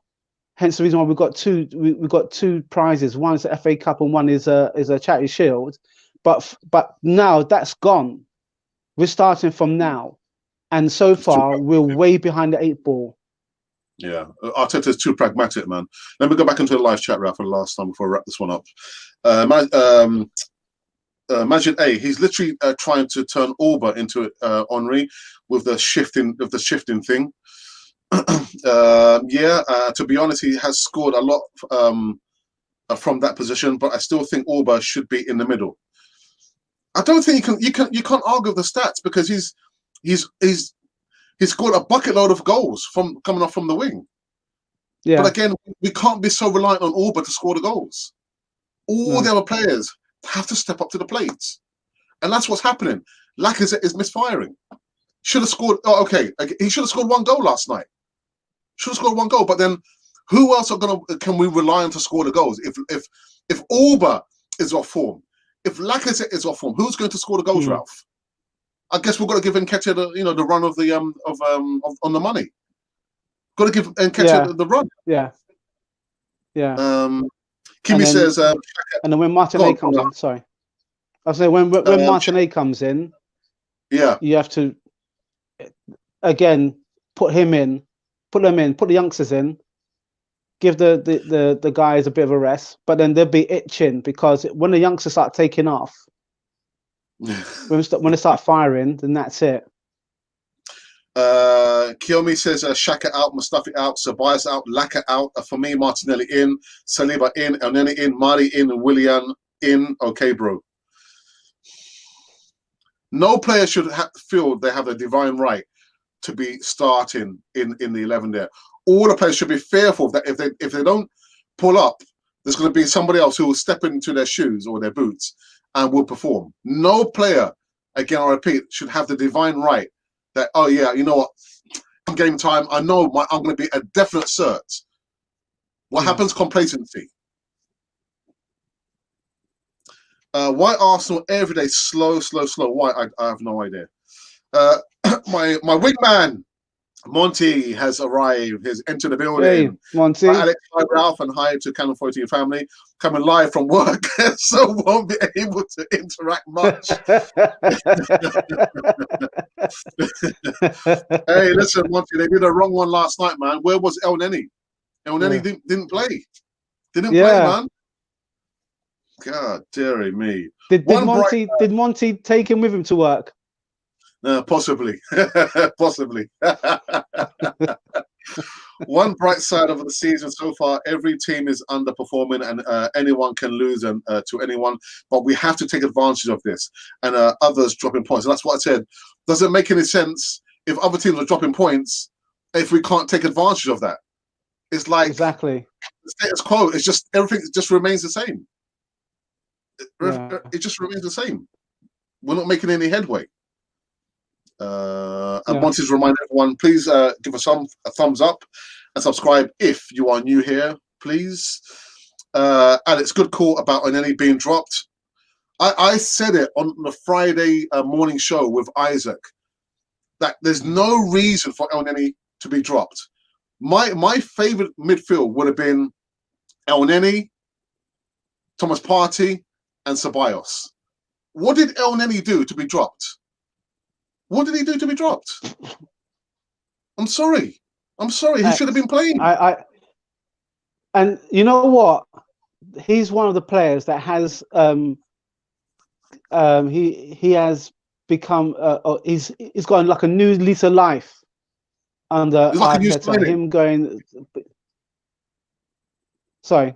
hence the reason why we got two prizes. One is the FA Cup and one is a Charity Shield. But now that's gone. We're starting from now. And so far, we're way behind the 8 ball. Yeah, Arteta's too pragmatic, man. Let me go back into the live chat, Ralph, for the last time before I wrap this one up. Majid A, he's literally trying to turn Orba into Henry with the shifting thing. To be honest, he has scored a lot from that position, but I still think Orba should be in the middle. I don't think you can't argue with the stats because he's scored a bucket load of goals from coming off from the wing. Yeah. But again, we can't be so reliant on Orba to score the goals. All the other players have to step up to the plates. And that's what's happening. Lacazette is misfiring. Should have scored. Oh, okay. He should have scored 1 goal last night. Should have scored 1 goal. But then who else can we rely on to score the goals? If Orba is off form, if Lacazette is off form, who's going to score the goals, Ralph? I guess we've got to give Nketiah the run of the on the money. Got to give Nketiah the run. Yeah. Kimi says, and then when Martinez comes in, sorry, I was saying when Martinez comes in, you have to again put them in, put the youngsters in, give the guys a bit of a rest, but then they'll be itching because when the youngsters start taking off, when they start firing, then that's it. Kiyomi says Xhaka out, Mustafi out, Ceballos out, Laka out. For me, Martinelli in, Saliba in, Elneny in, Mari in, and Willian in. Okay, bro. No player should feel they have a divine right to be starting in the 11 there. All the players should be fearful that if they don't pull up, there's going to be somebody else who will step into their shoes or their boots and will perform. No player, again, I repeat, should have the divine right that, oh yeah, you know what, game time, I know I'm going to be a definite cert. What happens? Complacency. Why Arsenal every day slow? Why? I have no idea. My wingman, Monty, has arrived. Has entered the building. Hey, Monty. Hi, Alex, hi, Ralph, and hi to Canon 14 family. Coming live from work, so won't be able to interact much. Hey, listen, Monty, they did a wrong one last night, man. Where was Elneny? Elneny didn't play. Didn't play, man. God, dearie me. Did Monty take him with him to work? Possibly. Possibly. One bright side of the season so far, every team is underperforming and anyone can lose to anyone, but we have to take advantage of this and others dropping points. And that's what I said. Doesn't make any sense if other teams are dropping points if we can't take advantage of that. It's like exactly the status quo. It's just everything just remains the same. It just remains the same. We're not making any headway. And Monty's remind everyone, please give us a thumbs up and subscribe if you are new here, please. Alex, good call about Elneny being dropped. I said it on the Friday morning show with Isaac that there's no reason for Elneny to be dropped. My favorite midfield would have been Elneny, Thomas Partey, and Ceballos. What did Elneny do to be dropped? What did he do to be dropped? I'm sorry. He should have been playing. And you know what? He's one of the players that has he has become he's got like a new lease of life under He's like a new Arteta, signing. him going. Sorry.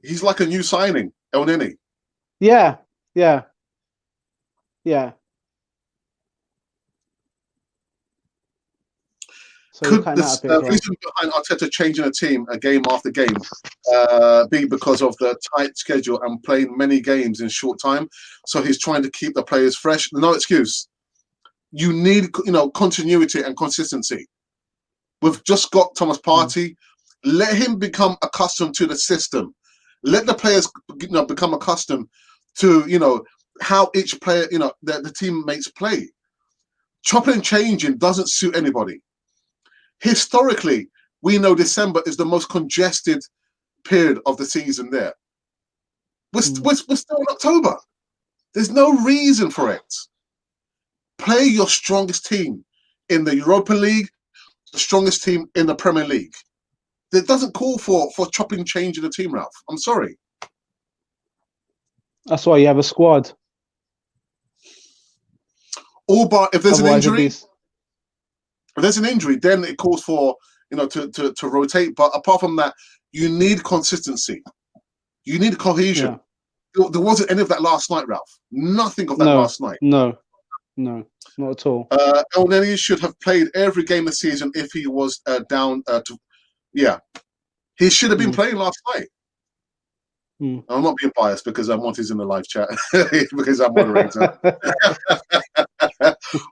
He's like a new signing, El Neni. Yeah, yeah, yeah. So you're Could cutting out this a bit as well. reason behind Arteta changing a team game after game be because of the tight schedule and playing many games in short time? So he's trying to keep the players fresh. No excuse. You need, continuity and consistency. We've just got Thomas Partey. Let him become accustomed to the system. Let the players, become accustomed to, how each player, the teammates play. Chopping and changing doesn't suit anybody. Historically, we know December is the most congested period of the season there. We're still in October. There's no reason for it. Play your strongest team in the Europa League, the strongest team in the Premier League. It doesn't call for chopping and changing the team, Ralph. I'm sorry. That's why you have a squad. Or but if there's Otherwise, an injury, then it calls for to rotate. But apart from that, you need consistency. You need cohesion. Yeah. There wasn't any of that last night, Ralph. Nothing of that last night. No, not at all. El Neni should have played every game this season if he was down to. Yeah, he should have been playing last night. I'm not being biased because Monty's in the live chat because I'm moderator.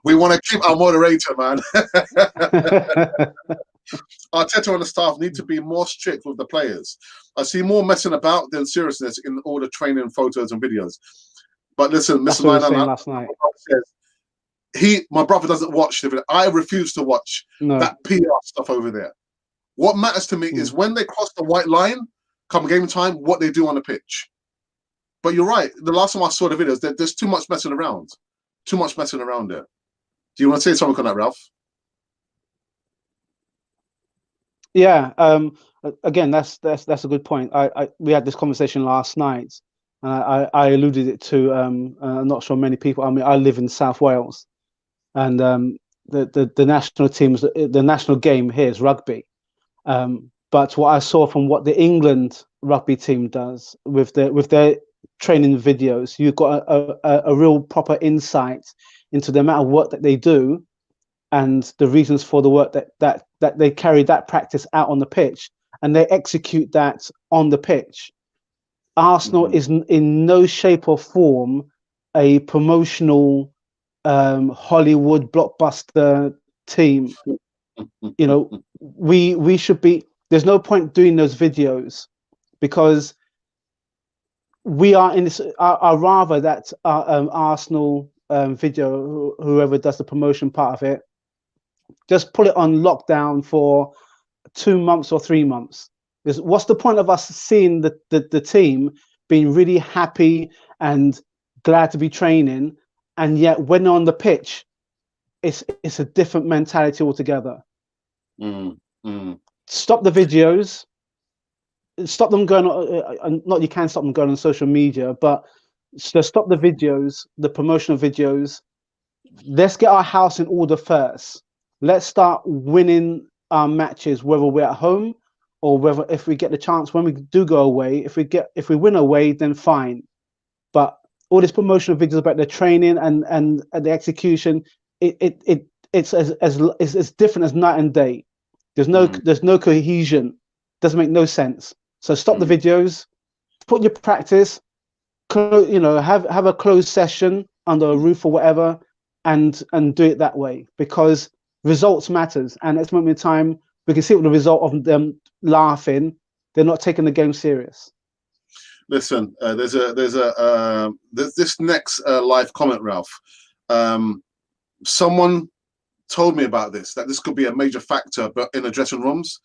We want to keep our moderator, man. Arteta and the staff need to be more strict with the players. I see more messing about than seriousness in all the training photos and videos. But listen, Mr. Nine last night. My brother doesn't watch the video. I refuse to watch that PR stuff over there. What matters to me is when they cross the white line, come game time, what they do on the pitch. But you're right. The last time I saw the videos, there's too much messing around. Too much messing around there. Do you want to say something on that, Ralph? Yeah. Again, that's a good point. We had this conversation last night, and I alluded it to. I'm not sure many people. I mean, I live in South Wales, and the national teams, the national game here is rugby. But what I saw from what the England rugby team does with their training videos, you've got a real proper insight into the amount of work that they do and the reasons for the work that they carry that practice out on the pitch and they execute that on the pitch. Arsenal is in no shape or form a promotional Hollywood blockbuster team. We should be. There's no point doing those videos because we are in this. I rather that Arsenal video, whoever does the promotion part of it, just put it on lockdown for 2 months or 3 months. Because what's the point of us seeing the team being really happy and glad to be training, and yet when on the pitch, it's a different mentality altogether. Stop the videos. Stop them going on. Not you can stop them going on social media, but just stop the videos, the promotional videos. Let's get our house in order first. Let's start winning our matches, whether we're at home or whether if we get the chance when we do go away. If we win away, then fine. But all this promotional videos about the training and the execution, it's as different as night and day. There's no cohesion. Doesn't make no sense. So stop the videos, put your practice, have a closed session under a roof or whatever, and do it that way because results matters. And at this moment in time, we can see what the result of them laughing. They're not taking the game serious. Listen, there's this next live comment, Ralph. Someone told me about this, that this could be a major factor but in the dressing rooms.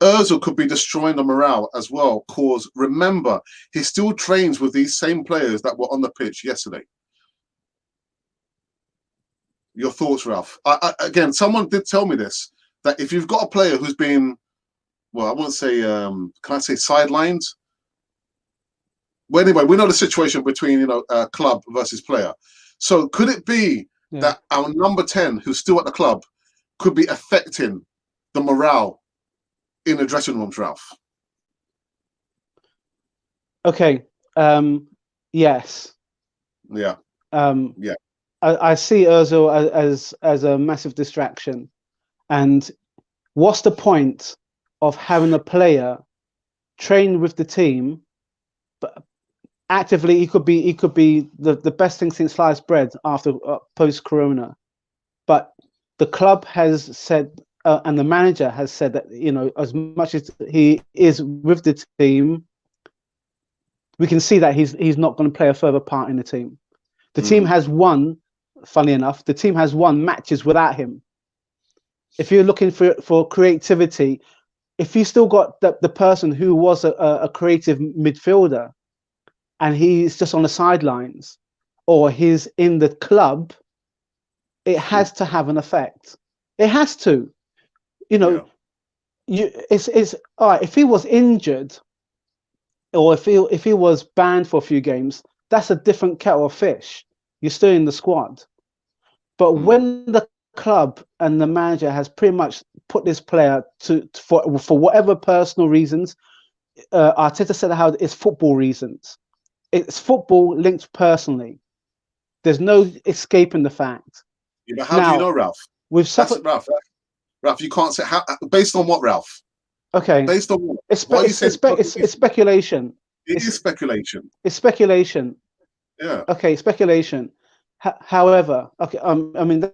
Ozil could be destroying the morale as well, cause remember, he still trains with these same players that were on the pitch yesterday. Your thoughts, Ralph? Again, someone did tell me this, that if you've got a player who's been, well, I won't say, can I say sidelined? Well, anyway, we know the situation between, club versus player. So could it be that our number 10, who's still at the club, could be affecting the morale in the dressing rooms, Ralph? Okay. Yes. Yeah. Yeah. I see Ozil as a massive distraction. And what's the point of having a player train with the team, but actively he could be the best thing since sliced bread after post Corona, but the club has said and the manager has said that, you know, as much as he is with the team, we can see that he's not going to play a further part in the team. The team has won, funny enough, the team has won matches without him. If you're looking for creativity, if you still got the person who was a creative midfielder and he's just on the sidelines or he's in the club, it has to have an effect. It has to. You know, it's all right. If he was injured or if he was banned for a few games, that's a different kettle of fish. You're still in the squad. But when the club and the manager has pretty much put this player for whatever personal reasons, Arteta said how it's football reasons. It's football linked personally. There's no escaping the fact. Yeah, but how do you know, Ralph? We've suffered. Ralph, you can't say how. Based on what, Ralph? Okay. Based on what? It's speculation. It is speculation. It's speculation. Yeah. Okay, speculation. However, okay. I mean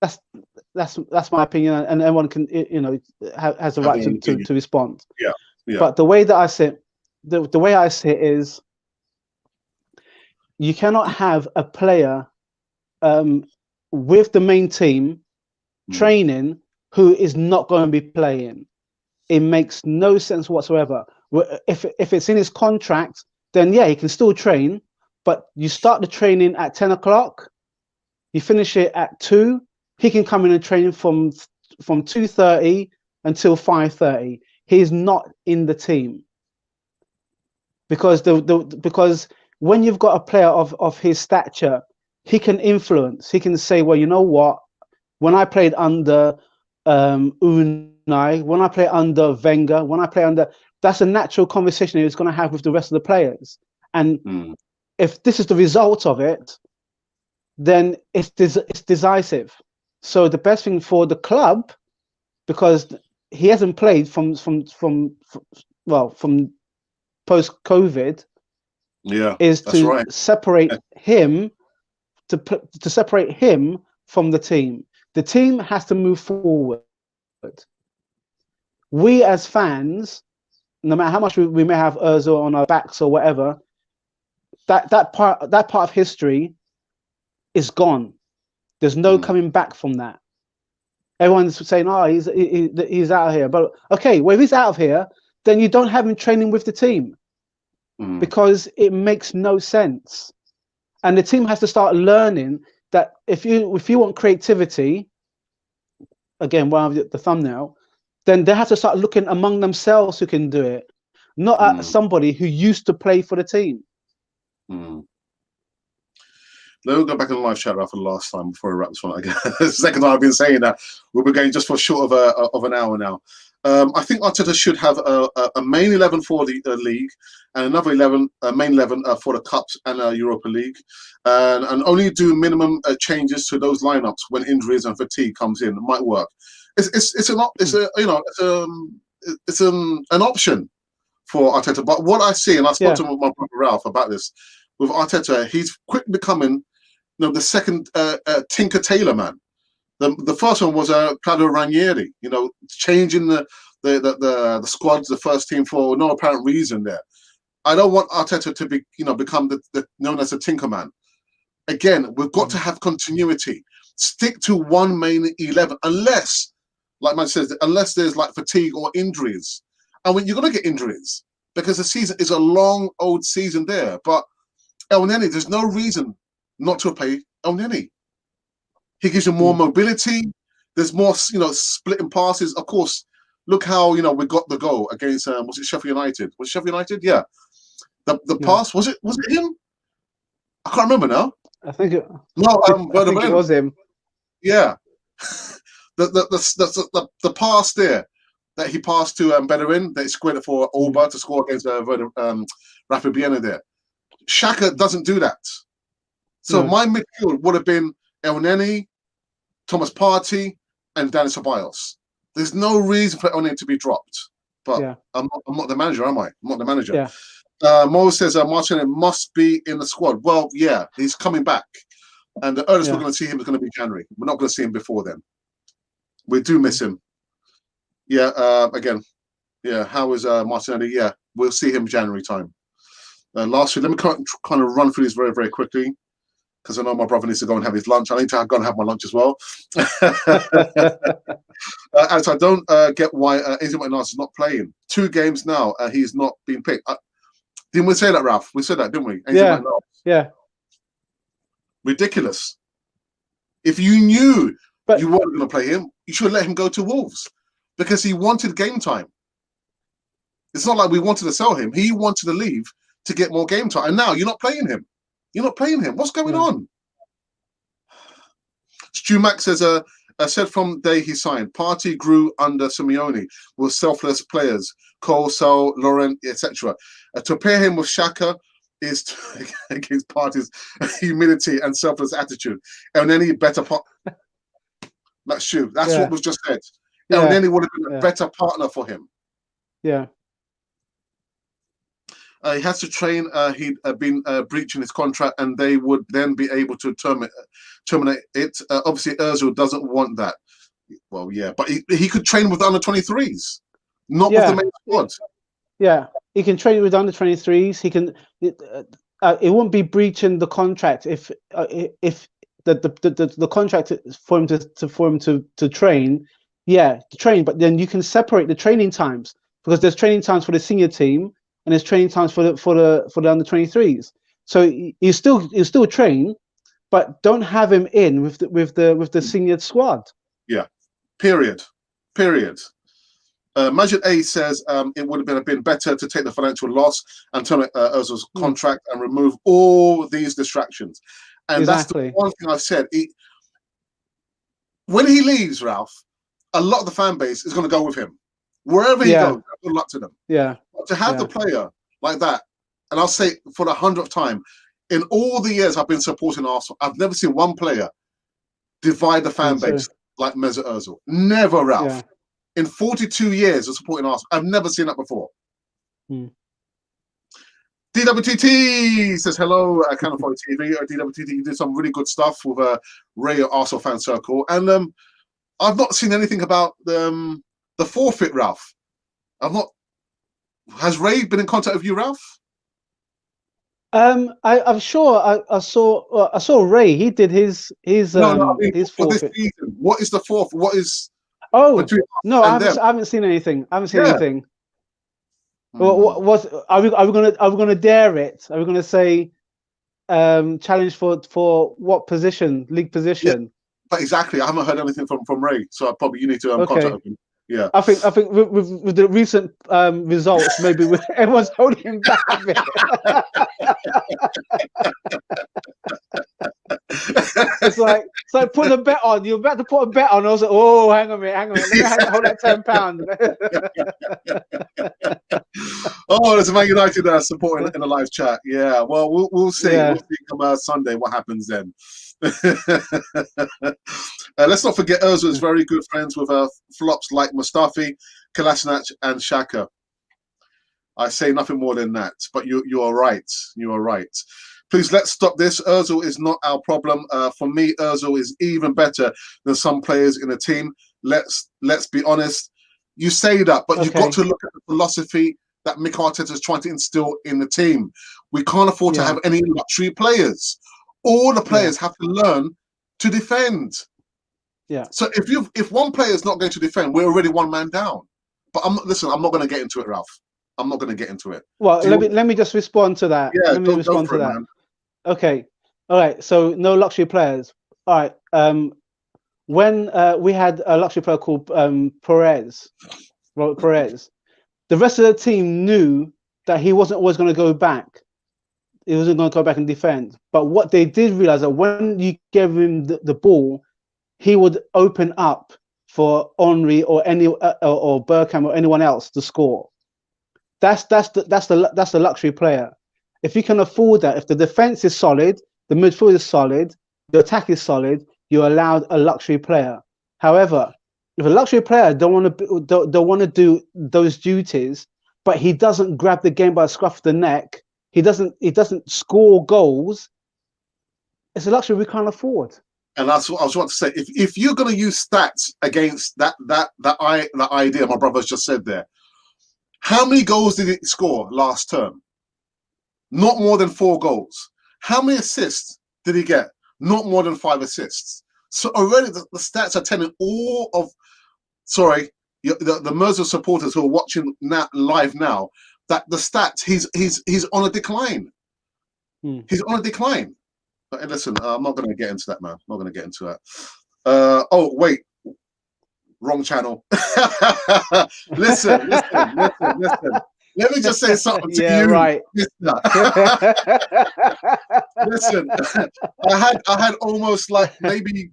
that's my opinion, and everyone can, you know, has the right to respond. Yeah. Yeah. But the way that I see it, the way I see it is, you cannot have a player with the main team training who is not going to be playing. It makes no sense whatsoever. If it's in his contract, then yeah, he can still train, but you start the training at 10 o'clock, you finish it at 2, he can come in and train from 2:30 until 5:30. He's not in the team. Because because when you've got a player of his stature, he can influence. He can say, well, you know what? When I played under Unai, when I play under Wenger, when I play under, that's a natural conversation he's going to have with the rest of the players. And if this is the result of it, then it's decisive. So the best thing for the club, because he hasn't played from post-COVID, is to separate him to separate him from the team. The team has to move forward. We as fans, no matter how much we may have Ozil on our backs or whatever, that part of history is gone. There's no coming back from that. Everyone's saying, "Oh, he's out of here." But okay, well, if he's out of here, then you don't have him training with the team because it makes no sense. And the team has to start learning that if you want creativity, again, the thumbnail, then they have to start looking among themselves who can do it, not at somebody who used to play for the team. Let me go back in the live chat for the last time before we wrap this one. I guess the second time I've been saying that we'll be going just for short of an hour now. I think Arteta should have a main 11 for the league and another main 11 for the cups and Europa League, and only do minimum changes to those lineups when injuries and fatigue comes in. It might work. It's an option for Arteta. But what I see, and I spoke to my brother Ralph about this with Arteta, he's quick becoming, you know, the second Tinker Tailor man. The first one was Claudio Ranieri, you know, changing the squads, the first team for no apparent reason there. I don't want Arteta to be, you know, become the known as a Tinker man. Again, we've got to have continuity. Stick to one main 11, unless, like Mike says, unless there's like fatigue or injuries. And when you're going to get injuries, because the season is a long old season there. But El Neni, there's no reason not to play El Neni. He gives you more mobility. There's more, you know, splitting passes. Of course, look how, you know, we got the goal against was it Sheffield United? Was it Sheffield United? Yeah. The pass, was it him? I can't remember now. I think it no, I think it was him. Yeah. The pass there that he passed to Bellerin, that he squared it for Alba to score against Rapid Vienna there. Xhaka doesn't do that. So my midfield would have been El Neni, Thomas Partey, and Dani Ceballos. There's no reason for El Neni to be dropped. But I'm not the manager, am I? I'm not the manager. Yeah. Mo says Martinelli must be in the squad. Well, yeah, he's coming back. And the earliest we're going to see him is going to be January. We're not going to see him before then. We do miss him. Yeah, again, yeah, how is Martinelli? Yeah, we'll see him January time. Lastly, let me kind of run through these very, very quickly because I know my brother needs to go and have his lunch. I need to go and have my lunch as well. As I don't get why Eze Martinez is not playing. 2 games now, he's not been picked. Didn't we say that, Ralph? We said that, didn't we? Yeah. Ridiculous. If you knew you weren't going to play him, you should let him go to Wolves because he wanted game time. It's not like we wanted to sell him. He wanted to leave to get more game time. And now you're not playing him. You're not playing him. What's going on? Stu Mack says, said from the day he signed, Partey grew under Simeone with selfless players, Cole, Sol, Laurent, etc. To pair him with Xhaka is against Partey's humility and selfless attitude. And any better part. That's true. That's what was just said. And then he would have been a better partner for him. Yeah. He has to train. He'd been breaching his contract, and they would then be able to terminate it. Obviously, Ozil doesn't want that. Well, yeah, but he could train with the under-23s, not with the main squad. Yeah, he can train with under-23s. He can. It won't be breaching the contract if the contract is for him to train. Yeah, to train, but then you can separate the training times because there's training times for the senior team. And there's training times for the under-23s. So you still train, but don't have him in with the senior squad. Yeah. Period. Majid A says it would have been better to take the financial loss and terminate Ozil's contract and remove all these distractions. And that's the one thing I've said. When he leaves, Ralph, a lot of the fan base is going to go with him. Wherever he goes, good luck to them. Yeah. But to have the player like that, and I'll say for the 100th time, in all the years I've been supporting Arsenal, I've never seen one player divide the fan base like Mesut Ozil. Never, Ralph. Yeah. In 42 years of supporting Arsenal, I've never seen that before. DWTT says, hello, Canal 4 TV. DWTT, you did some really good stuff with Ray Arsenal Fan Circle. And I've not seen anything about the forfeit, Ralph. Has Ray been in contact with you, Ralph? I'm sure I saw Ray. He did his forfeit. For this season, what is the forfeit? What is? Oh no, I haven't seen anything. I haven't seen anything. What are we gonna dare it? Are we gonna say challenge for what position? League position? Yeah, but exactly. I haven't heard anything from Ray, so you need to contact him. Yeah, I think with the recent results, maybe everyone's holding him back a bit. It's like put a bet on. You're about to put a bet on. I was like, oh, hang on a minute. Let me hold that £10. Oh, there's a Man United supporting in the live chat. Yeah, well, we'll see. Yeah. We'll see come Sunday what happens then. Let's not forget Ozil is very good friends with flops like Mustafi, Kolasinac, and Xhaka. I say nothing more than that, but you are right. You are right. Please, let's stop this. Ozil is not our problem. For me, Ozil is even better than some players in the team. Let's be honest. You say that, but you've got to look at the philosophy that Mikel Arteta is trying to instill in the team. We can't afford to have any luxury players. All the players have to learn to defend. Yeah. So if one player is not going to defend, we're already one man down. But I'm not going to get into it, Ralph. I'm not going to get into it. Well, let me just respond to that. Yeah, let me respond to that. Man. Okay. All right. So no luxury players. All right. When we had a luxury player called Perez, Robert Perez, the rest of the team knew that he wasn't always going to go back. He wasn't going to go back and defend. But what they did realize that when you gave him the ball, he would open up for Henry or or Bergkamp or anyone else to score. That's the luxury player. If you can afford that, if the defense is solid, the midfield is solid, the attack is solid, you're allowed a luxury player. However, if a luxury player don't want to do those duties, but he doesn't grab the game by the scruff of the neck, he doesn't score goals, it's a luxury we can't afford. And that's what I was about to say. If you're going to use stats against that idea my brother's just said there, how many goals did he score last term? Not more than 4 goals. How many assists did he get? Not more than 5 assists. So already the stats are telling all of, the Merseyside supporters who are watching live now, that the stats, he's on a decline. He's on a decline. But listen, I'm not going to get into that, man. I'm not going to get into that. Oh, wait. Wrong channel. Listen. Let me just say something to you. Right. Listen, I had almost like maybe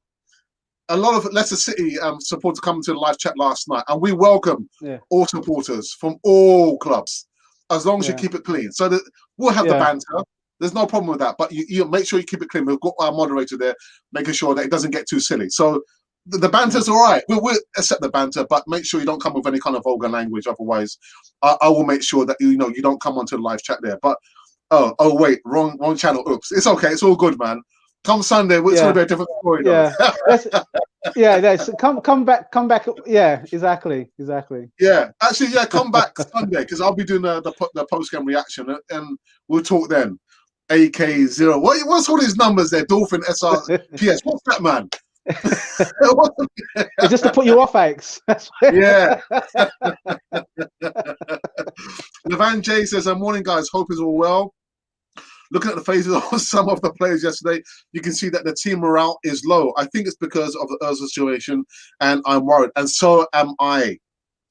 a lot of Leicester City supporters coming to the live chat last night, and we welcome all supporters from all clubs, as long as you keep it clean. So that we'll have the banter. There's no problem with that, but you make sure you keep it clean. We've got our moderator there, making sure that it doesn't get too silly. So the banter's all right. We'll accept the banter, but make sure you don't come with any kind of vulgar language. Otherwise, I will make sure that you don't come onto the live chat there. But oh wait, wrong channel. Oops, it's okay. It's all good, man. Come Sunday, it's going to be a different story. Come back. Yeah, exactly. Yeah, actually, come back Sunday because I'll be doing the post game reaction and we'll talk then. AK0. What's all these numbers there? Dolphin SRPS. What's that, man? It's just to put you off, Alex. Yeah. Levan J says, morning, guys. Hope is all well. Looking at the faces of some of the players yesterday, you can see that the team morale is low. I think it's because of the Ozil situation, and I'm worried. And so am I.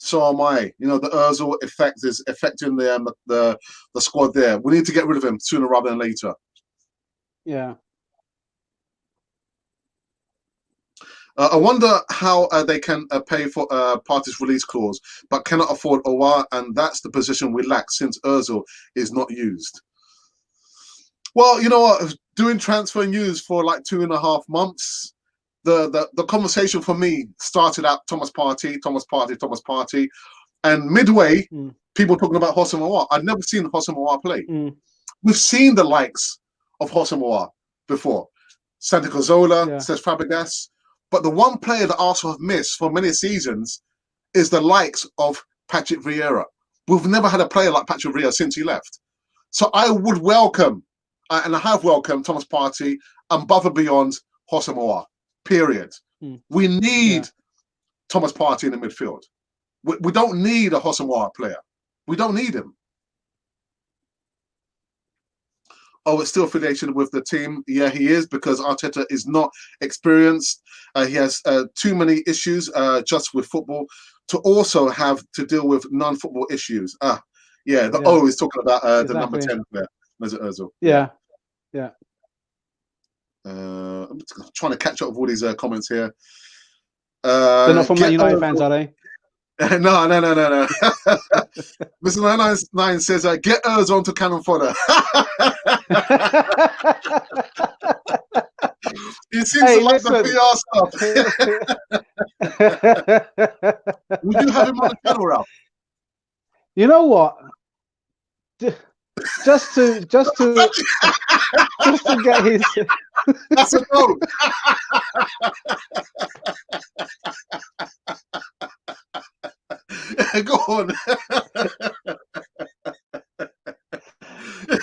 The Ozil effect is affecting the squad there. We need to get rid of him sooner rather than later. Yeah. I wonder how they can pay for Partey's release clause, but cannot afford Aouar, and that's the position we lack since Ozil is not used. Well, you know what? Doing transfer news for like 2.5 months, the conversation for me started out Thomas Partey, and midway, people talking about Houssem Aouar. I'd never seen Houssem Aouar play. We've seen the likes of Houssem Aouar before. Santi Cazorla, says Fabregas. But the one player that Arsenal have missed for many seasons is the likes of Patrick Vieira. We've never had a player like Patrick Vieira since he left. So I would welcome, and I have welcomed Thomas Partey above and beyond Houssem Aouar, period. We need Thomas Partey in the midfield. We don't need a Houssem Aouar player. We don't need him. Oh, it's still affiliation with the team. Yeah, he is, because Arteta is not experienced. He has too many issues just with football to also have to deal with non-football issues. O is talking about the number 10 player, Mesut Ozil. Yeah. I'm trying to catch up with all these comments here. They're not from Man United fans, are they? No. Mr. 999 says, get Urs on to cannon fodder. He seems to like the PR stuff. Would you have him on the channel, Ralph? You know what? Just to get his. That's a no. Go on.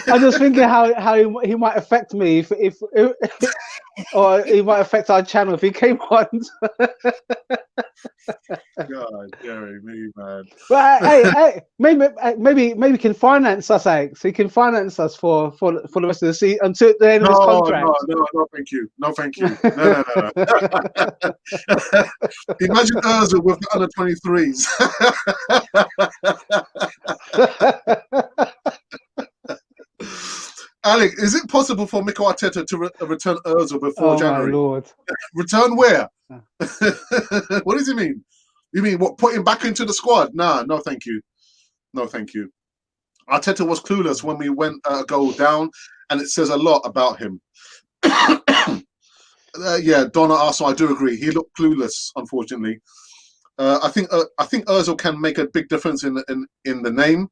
I'm just thinking how he might affect me if or he might affect our channel if he came on. God, Gary, me, man. But hey, maybe he can finance us, Alex. He can finance us for the rest of the season until the end of his contract. No, thank you. No. Imagine Ozil with the under 23s. Alec, is it possible for Mikel Arteta to return Ozil before January? My Lord. Return where? What does he mean? You mean what? Put him back into the squad? Nah, no, thank you. No, thank you. Arteta was clueless when we went a goal down, and it says a lot about him. Yeah, Donna Arsenal, I do agree. He looked clueless, unfortunately. I think Ozil can make a big difference in the name.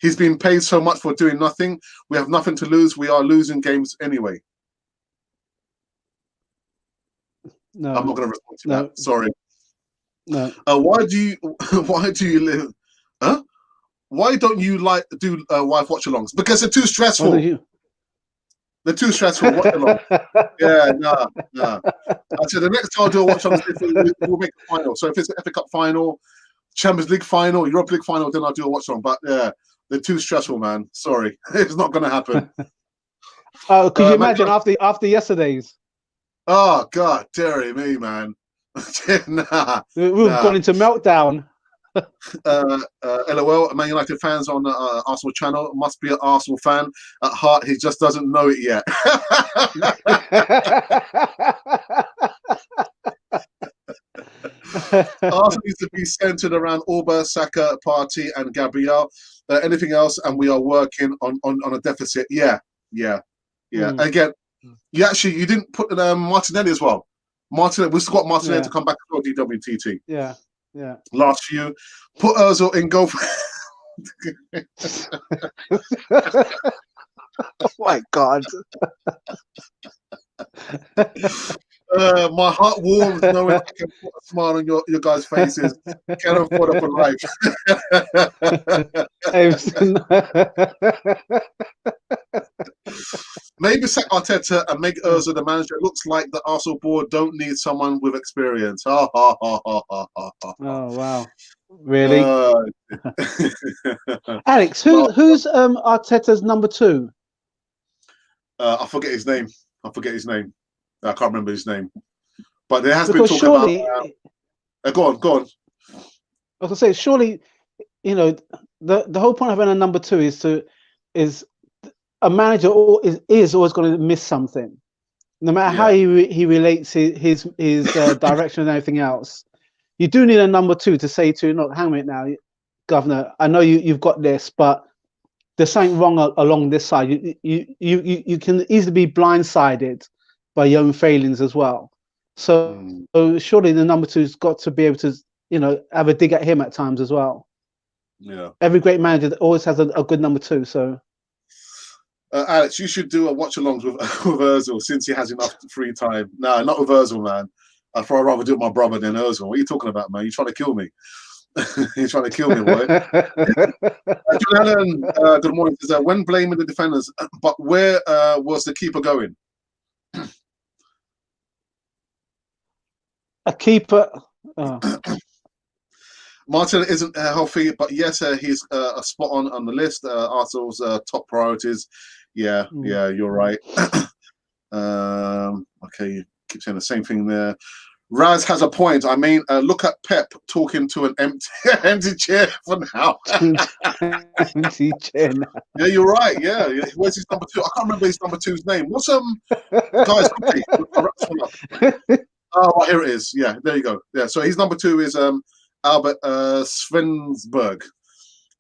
He's been paid so much for doing nothing. We have nothing to lose. We are losing games anyway. No, I'm not going to respond to that. Sorry. No. Why do you live? Huh? Why don't you do wife watch-alongs? Because they're too stressful. They're too stressful. Watch-along. Yeah, nah. I said the next time I'll do a watch-along, we'll make a final. So if it's an FA Cup final, Champions League final, Europa League final, then I'll do a watch-along. But yeah, they're too stressful, man. Sorry, it's not going to happen. Oh, could you imagine after yesterday's? Oh God, dearie me, man. Nah, we've gone into meltdown. LOL, Man United fans on the Arsenal channel must be an Arsenal fan at heart. He just doesn't know it yet. Arsenal needs to be centered around Auba, Saka, Partey, and Gabriel. Anything else, and we are working on a deficit. Yeah. Again, you didn't put Martinelli as well. Martinelli, we still got Martinelli to come back to DWTT. Yeah. Last few, put Ozil in goal. Oh my God. My heart warms knowing I can put a smile on your guys' faces. Can't afford it for life. Maybe sack Arteta and make Ozil the manager. It looks like the Arsenal board don't need someone with experience. Oh wow. Really? Alex, who's Arteta's number 2? I forget his name. I can't remember his name. But there has been talk about. Go on. I was gonna say, surely, the whole point of having a number 2 is a manager is always going to miss something, no matter how he relates his direction and everything else. You do need a number 2 to say to, look, hang on a minute now, Governor. I know you've got this, but there's something wrong along this side. You can easily be blindsided by your own failings as well. So surely the number 2's got to be able to, have a dig at him at times as well. Yeah. Every great manager always has a good number 2. So, Alex, you should do a watch-alongs with Ozil since he has enough free time. No, not with Ozil, man. I'd probably rather do it with my brother than Ozil. What are you talking about, man? You're trying to kill me. You're trying to kill me, boy. John Allen, good morning. Says, when blaming the defenders, but where was the keeper going? A keeper. Martin isn't healthy, but yes, he's a spot on the list. Arsenal's top priorities. Yeah, you're right. Okay, you keep saying the same thing there. Raz has a point. I mean, look at Pep talking to an empty chair for now. Empty chair now. Yeah, you're right. Yeah, where's his number 2? I can't remember his number 2's name. What's guys? Oh, right, here it is. Yeah, there you go. Yeah, so his number 2 is Albert Svensberg.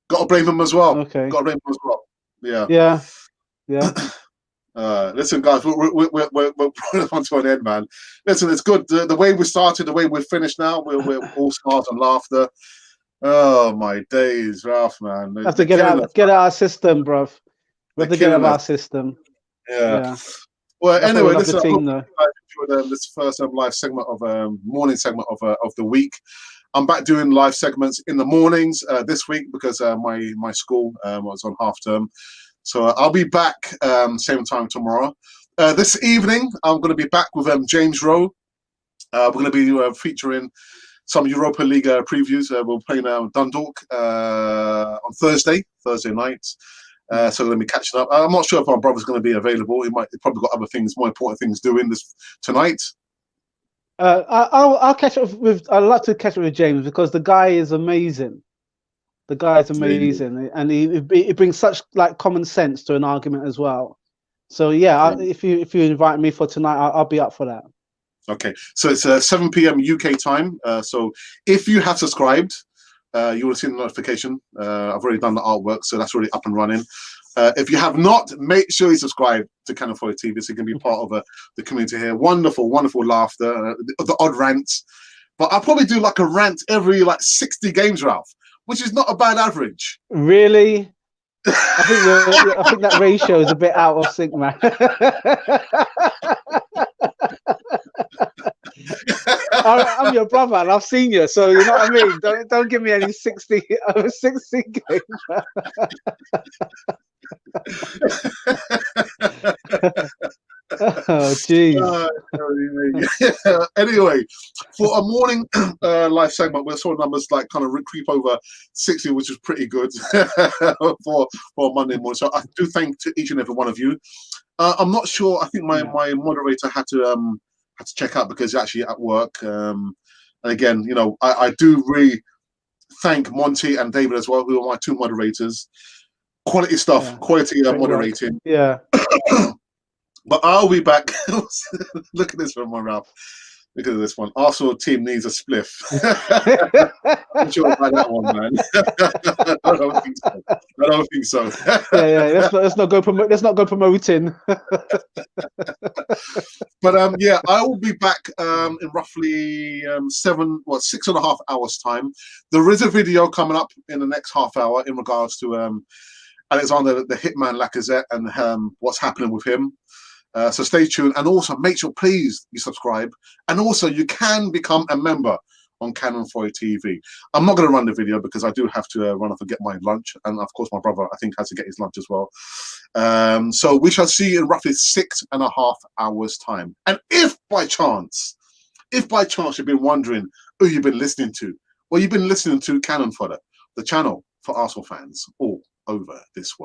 Got to blame him as well. Okay. Got to blame him as well. Yeah. Listen, guys, we're putting on to an end, man. Listen, it's good. The way we started, the way we're finished now, we're all smiles and laughter. Oh my days, Ralph, man. Have to get out our system, bruv. We have to get out of our system. Yeah. Well, that's anyway, listen, I hope you guys enjoyed this first live segment of morning segment of the week. I'm back doing live segments in the mornings this week because my school was on half term. So I'll be back same time tomorrow. This evening, I'm going to be back with James Rowe. We're going to be featuring some Europa League previews. We're playing Dundalk on Thursday night. So we're going to be catching up. I'm not sure if my brother's going to be available. He probably got other things, more important things doing this tonight. I'll catch up with. I'd like to catch up with James because the guy is amazing. The guy's amazing, and he brings such like common sense to an argument as well. So yeah, if you invite me for tonight, I'll be up for that. Okay, so it's 7 p.m. UK time. So if you have subscribed, you will see the notification. I've already done the artwork, so that's already up and running. If you have not, make sure you subscribe to Cannon Fodder TV so you can be part of the community here. Wonderful, wonderful laughter, the odd rants. But I'll probably do like a rant every like 60 games, Ralph, which is not a bad average. Really? I think that ratio is a bit out of sync, man. I'm your brother, and I've seen you, so you know what I mean. Don't give me any 60 over 60 games. Oh, jeez. Anyway, for a morning live segment, we saw numbers like kind of creep over 60, which is pretty good for Monday morning. So I do thank to each and every one of you. I'm not sure. I think my moderator had to check out because he's actually at work. And again, you know, I do really thank Monty and David as well, who are my two moderators. Quality stuff, quality moderating. Yeah. But I'll be back. Look at this one, Ralph. Look at this one. Arsenal team needs a spliff. I'm sure about that one, man. I don't think so. I don't think so. Yeah. Let's not go promoting. But yeah, I will be back in roughly 6.5 hours time. There is a video coming up in the next half hour in regards to Alexander the Hitman Lacazette and what's happening with him. So stay tuned, and also make sure, please, you subscribe, and also you can become a member on Cannon Fodder TV. I'm not going to run the video because I do have to run off and get my lunch, and of course my brother I think has to get his lunch as well. So we shall see you in roughly 6.5 hours time. And if by chance you've been wondering who you've been listening to, well, you've been listening to Cannon Fodder, the channel for Arsenal fans all over this world.